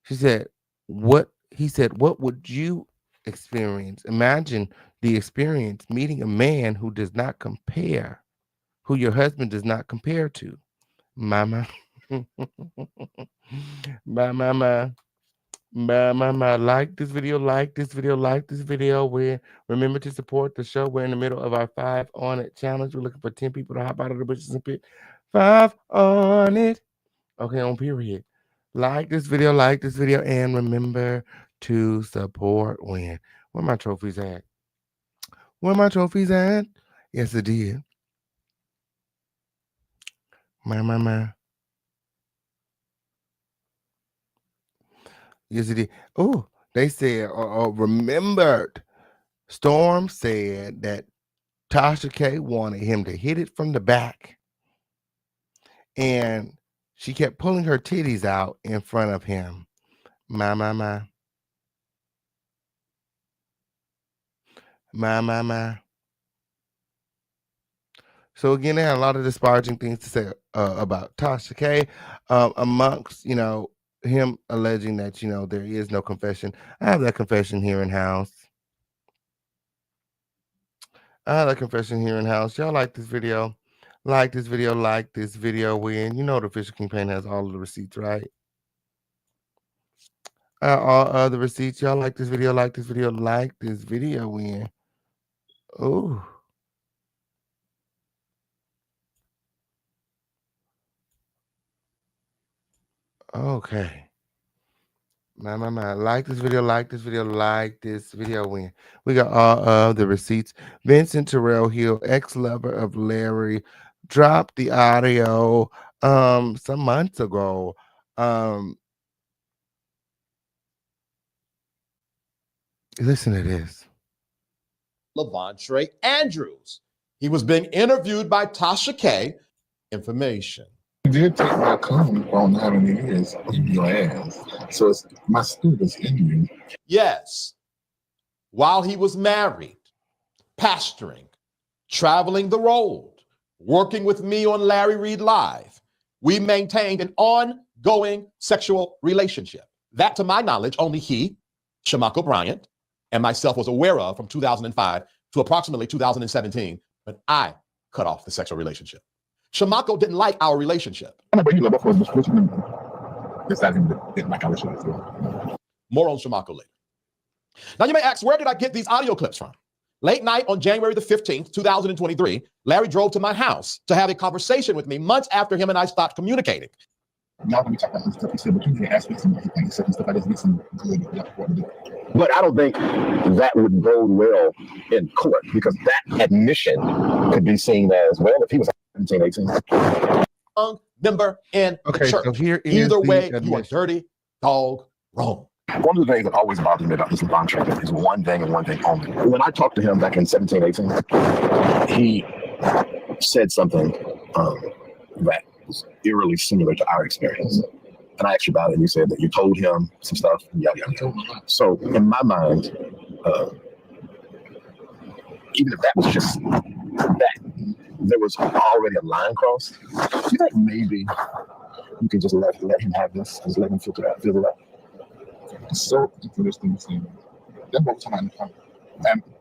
She said, "What?" He said, "What would you experience? Imagine the experience meeting a man who does not compare, who your husband does not compare to." Mama, mama. Like this video, like this video, like this video. Remember to support the show. We're in the middle of our 5 on it challenge. We're looking for 10 people to hop out of the bushes and pick 5 on it. Okay, on period. Like this video, and remember to support when. Where my trophies at? Where my trophies at? Yes, it did. My. Yes, it did. Oh, they said, remembered. Storm said that Tasha K wanted him to hit it from the back. And she kept pulling her titties out in front of him. My. So again, they had a lot of disparaging things to say about Tasha K, amongst, you know, him alleging that, you know, there is no confession. I have that confession here in house. Y'all like this video? Like this video when, you know, the official campaign has all of the receipts, right? All the receipts. Y'all like this video when. Oh. Okay. My. Like this video when. We got all of the receipts. Vincent Terrell Hill, ex-lover of Larry, dropped the audio some months ago. Listen to this. Levant Trey Andrews. He was being interviewed by Tasha K. Information. You did take my comb on how many years in your ass. So it's my students in you. Yes. While he was married, pastoring, traveling the road, working with me on Larry Reid Live, we maintained an ongoing sexual relationship. That, to my knowledge, only he, Shamarco Bryant, and myself was aware of from 2005 to approximately 2017 when I cut off the sexual relationship. Shamarco didn't like our relationship. More on Shamarco later. Now you may ask, where did I get these audio clips from? Late night on January the 15th, 2023, Larry drove to my house to have a conversation with me months after him and I stopped communicating. But I don't think that would bode well in court because that admission could be seen as, well, if he was 17, 18. Member in the church. So here is either way, admission. you are dirty, dog, wrong. One of the things that always bothered me about this Levant Trey is one thing and one thing only. When I talked to him back in 17, 18, he said something that was eerily similar to our experience. And I asked you about it, and you said that you told him some stuff. So in my mind, even if that was just that, there was already a line crossed. Do you think maybe you can just let him have this, just let him filter it out? It's so interesting to see. Then what was talking about,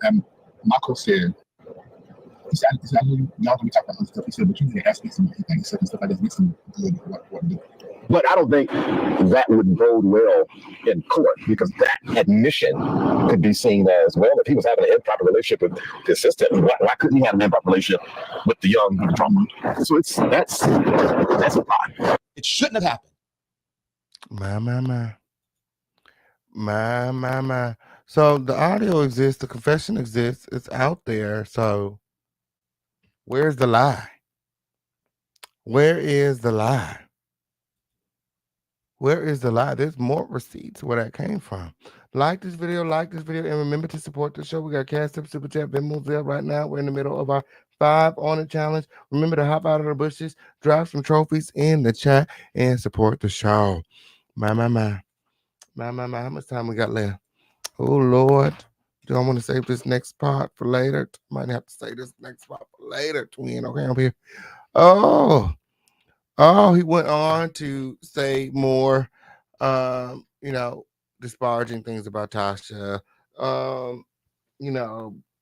and Marco said, he said, I know y'all gonna be talking about other stuff. He said, but you didn't ask me some things and stuff like that. Makes him good. What to do. But I don't think that would bode well in court, because that admission could be seen as, well, if he was having an improper relationship with the assistant, why couldn't he have an improper relationship with the young drama? So that's a lot. It shouldn't have happened. My. So the audio exists, the confession exists, it's out there. So where's the lie? Where is the lie? Where is the lie? There's more receipts where that came from. Like this video, and remember to support the show. We got Cash App, Super Chat, Venmo, Zelle right now. We're in the middle of our 5 on it challenge. Remember to hop out of the bushes, drop some trophies in the chat, and support the show. My. How much time we got left? Oh, Lord. Do I want to save this next part for later? Might have to save this next part for later, twin. Okay, I'm here. Oh, he went on to say more, disparaging things about Tasha,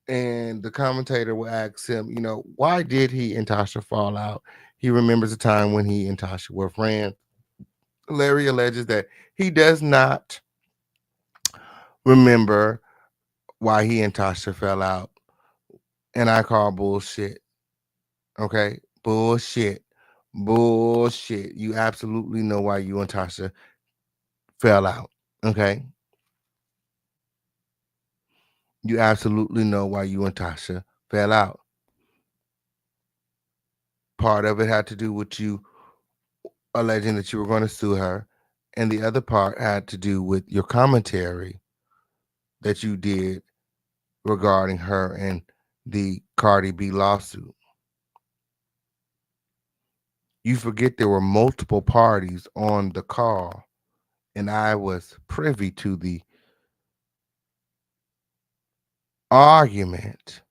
and the commentator will ask him, why did he and Tasha fall out? He remembers a time when he and Tasha were friends. Larry alleges that he does not remember why he and Tasha fell out. And I call bullshit. Okay? Bullshit. You absolutely know why you and Tasha fell out. Okay? You absolutely know why you and Tasha fell out. Part of it had to do with you alleging that you were going to sue her, and the other part had to do with your commentary that you did regarding her and the Cardi B lawsuit. You forget there were multiple parties on the call, and I was privy to the argument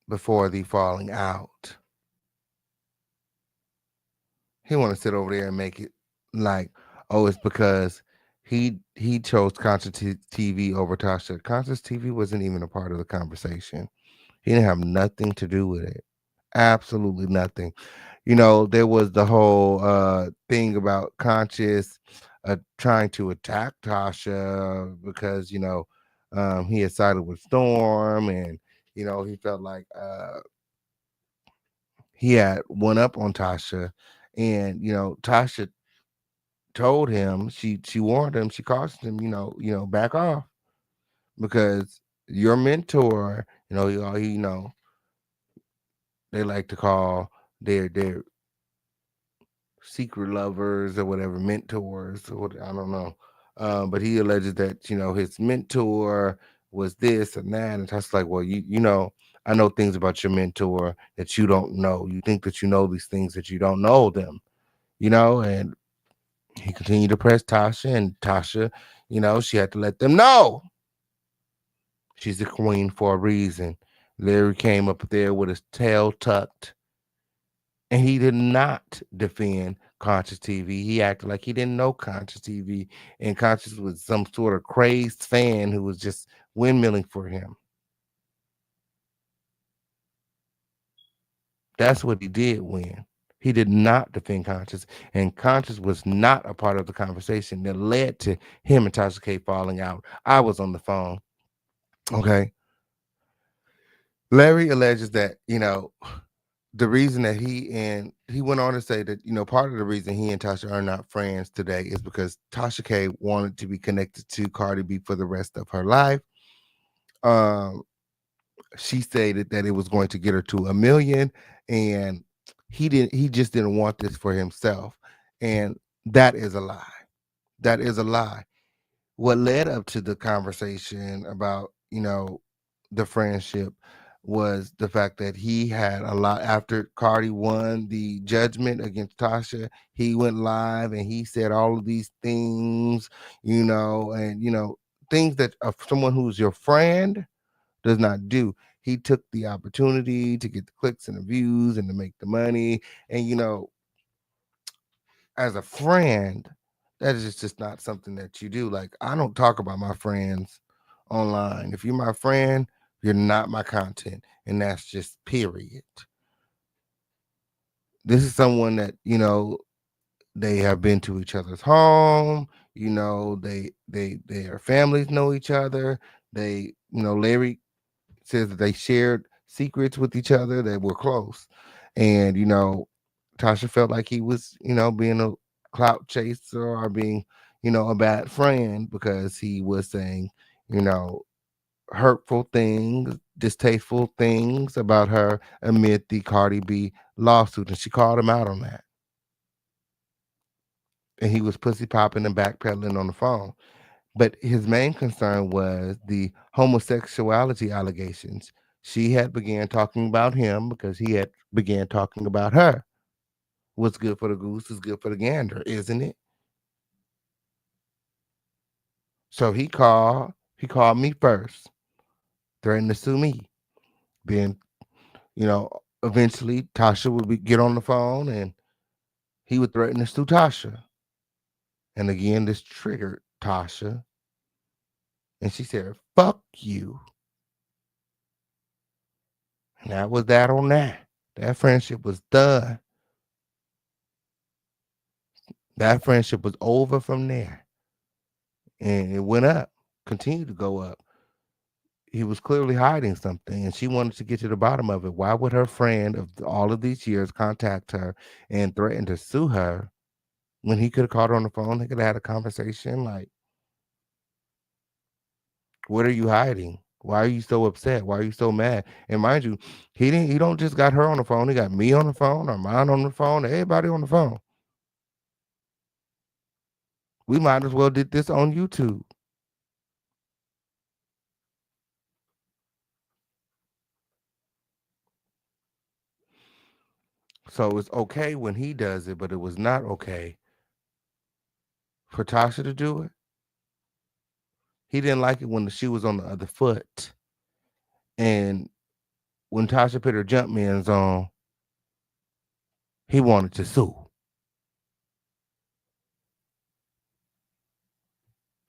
before the falling out. He want to sit over there and make it like, oh, it's because he chose Conscious TV over Tasha. Conscious TV wasn't even a part of the conversation. He didn't have nothing to do with it. Absolutely nothing. There was the whole thing about Conscious trying to attack Tasha because, he had sided with Storm, and, he felt like he had one up on Tasha. And, Tasha told him, she warned him, she cautioned him, back off, because your mentor, they like to call their secret lovers or whatever, mentors, or I don't know. But he alleges that, his mentor was this and that. And Tasha's like, well, I know things about your mentor that you don't know. You think that you know these things that you don't know them, and he continued to press Tasha, and Tasha, she had to let them know she's the queen for a reason. Larry came up there with his tail tucked, and he did not defend Conscious TV. He acted like he didn't know Conscious TV, and Conscious was some sort of crazed fan who was just windmilling for him. That's what he did when he did not defend Conscious, and Conscious was not a part of the conversation that led to him and Tasha K falling out. I was on the phone. Okay. Larry alleges that, the reason that he went on to say that, part of the reason he and Tasha are not friends today is because Tasha K wanted to be connected to Cardi B for the rest of her life. She stated that it was going to get her to 1 million, and he just didn't want this for himself. And that is a lie. That is a lie. What led up to the conversation about, the friendship was the fact that he had a lot after Cardi won the judgment against Tasha. He went live and he said all of these things, and things that someone who's your friend does not do. He took the opportunity to get the clicks and the views and to make the money. And as a friend, that is just not something that you do. Like, I don't talk about my friends online. If you're my friend, you're not my content. And that's just period. This is someone that, they have been to each other's home, their families know each other. Larry says that they shared secrets with each other, that were close. And, Tasha felt like he was, being a clout chaser or being, a bad friend because he was saying, you know, hurtful things, distasteful things about her amid the Cardi B lawsuit. And she called him out on that. And he was pussy popping and backpedaling on the phone. But his main concern was the homosexuality allegations. She had began talking about him because he had began talking about her. What's good for the goose is good for the gander, isn't it? So he called me first, threatened to sue me. Then, eventually Tasha would get on the phone and he would threaten to sue Tasha. And again, this triggered Tasha. And she said, fuck you. And that was that on that. That friendship was done. That friendship was over from there. And it went up, continued to go up. He was clearly hiding something, and she wanted to get to the bottom of it. Why would her friend of all of these years contact her and threaten to sue her when he could have called her on the phone? They could have had a conversation. Like, what are you hiding? Why are you so upset? Why are you so mad? And mind you, he don't just got her on the phone. He got me on the phone, Armand on the phone, everybody on the phone. We might as well did this on YouTube. So it's okay when he does it, but it was not okay for Tasha to do it. He didn't like it when the shoe was on the other foot. And when Tasha put her Jumpmans on, he wanted to sue.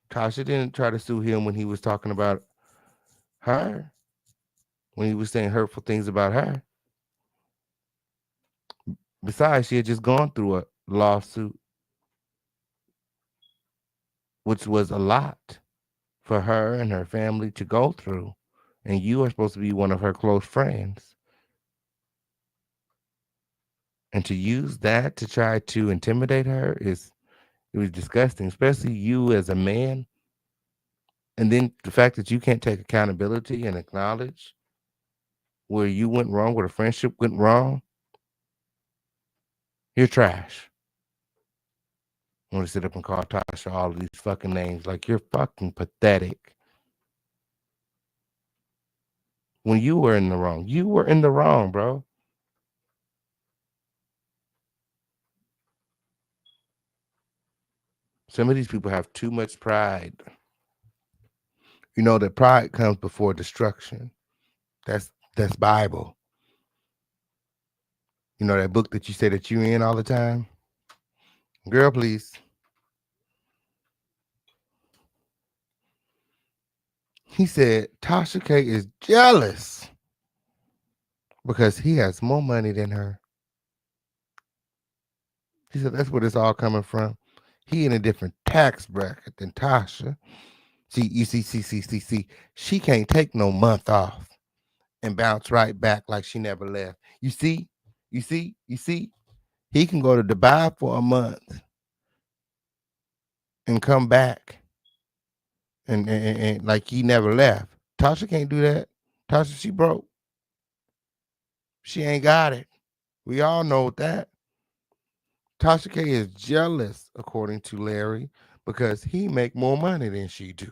Tasha didn't try to sue him when he was talking about her, when he was saying hurtful things about her. Besides, she had just gone through a lawsuit, which was a lot for her and her family to go through. And you are supposed to be one of her close friends. And to use that to try to intimidate her it was disgusting, especially you as a man. And then the fact that you can't take accountability and acknowledge where you went wrong, where the friendship went wrong, you're trash. I want to sit up and call Tasha all of these fucking names. Like, you're fucking pathetic. When you were in the wrong, you were in the wrong, bro. Some of these people have too much pride. You know that pride comes before destruction. That's Bible. You know that book that you say that you in all the time? Girl, please. He said Tasha K is jealous because he has more money than her. He said that's where it's all coming from. He in a different tax bracket than Tasha. See. She can't take no month off and bounce right back like she never left. You see. He can go to Dubai for a month and come back and like he never left. Tasha can't do that. Tasha, she broke. She ain't got it. We all know that. Tasha K is jealous, according to Larry, because he make more money than she do.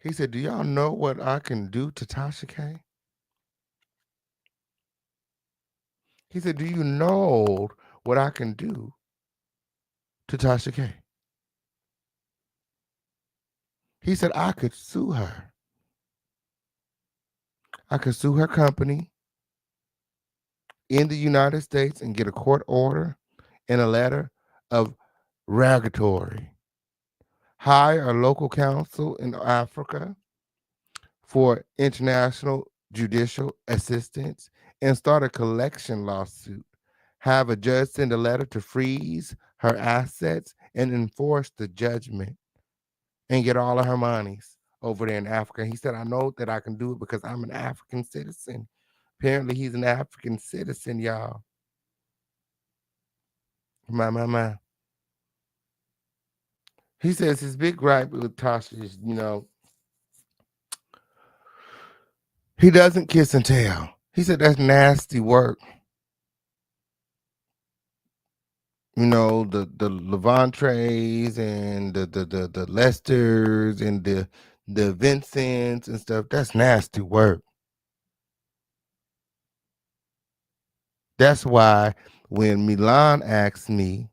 He said, do y'all know what I can do to Tasha K? He said, do you know what I can do to Tasha K? He said, I could sue her. I could sue her company in the United States and get a court order and a letter of regulatory. Hire a local counsel in Africa for international judicial assistance and start a collection lawsuit. Have a judge send a letter to freeze her assets and enforce the judgment and get all of her monies over there in Africa. He said, I know that I can do it because I'm an African citizen. Apparently, he's an African citizen, y'all. My. He says his big gripe with Tasha is, he doesn't kiss and tell. He said that's nasty work. The Levant Treys and the Lesters and the Vincents and stuff. That's nasty work. That's why when Milan asked me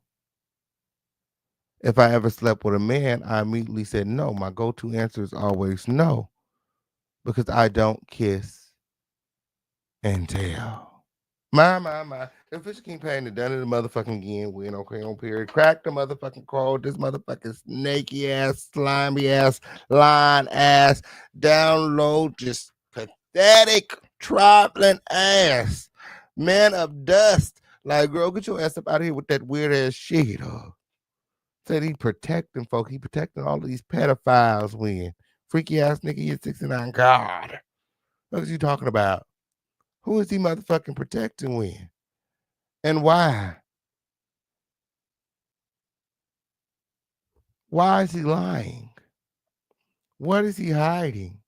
if I ever slept with a man, I immediately said no. My go-to answer is always no, because I don't kiss and tell. My. The Fish King Payne done it the motherfucking again. We okay on period. Crack the motherfucking code. This motherfucking snaky ass, slimy ass, line ass, download, just pathetic, trifling ass. Man of dust. Like, girl, get your ass up out of here with that weird ass shit. Said he protecting folk. He protecting all of these pedophiles when. Freaky ass nigga, you're 69. God. What is you talking about? Who is he motherfucking protecting when? And why? Why is he lying? What is he hiding?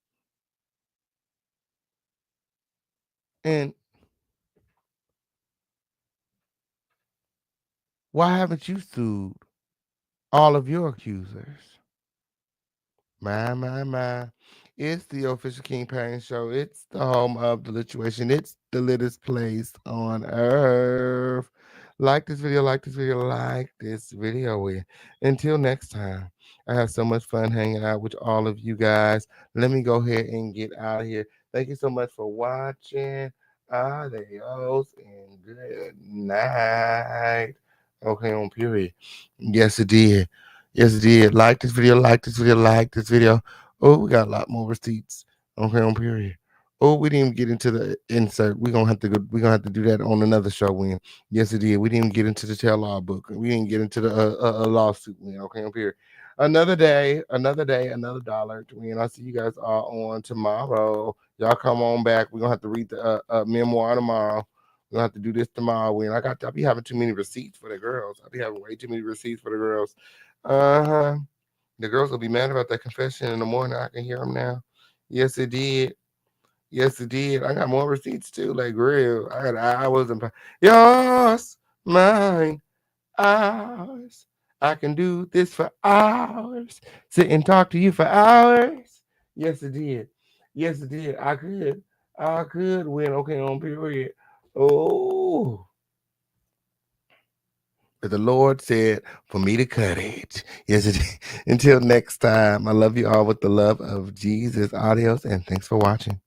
And why haven't you sued all of your accusers? My. It's the Official King Payne Show. It's the home of the lituation. It's the littest place on earth. Like this video, like this video, like this video. Until next time, I have so much fun hanging out with all of you guys. Let me go ahead and get out of here. Thank you so much for watching. Adios and good night. Okay, on period. Yes, it did. Yes, it did. Like this video, like this video, like this video. Oh, we got a lot more receipts. Okay, on period. Oh, we didn't even get into the insert. We're gonna have to do that on another show when. Yes, it did. We didn't even get into the tell-all book. We didn't get into the lawsuit when. Okay, on period. Another day, another dollar to win. I'll see you guys all on tomorrow. Y'all come on back. We're gonna have to read the memoir tomorrow. We're gonna have to do this tomorrow. When I'll be having too many receipts for the girls. I'll be having way too many receipts for the girls. Uh-huh. The girls will be mad about that confession in the morning. I can hear them now. Yes, it did. Yes, it did. I got more receipts too, like real. I got hours and yours, mine, ours. I can do this for hours. Sit and talk to you for hours. Yes, it did. Yes, it did. I could win. Okay, on period. Oh. But the Lord said for me to cut it. Yes, it did. Until next time, I love you all with the love of Jesus. Adios, and thanks for watching.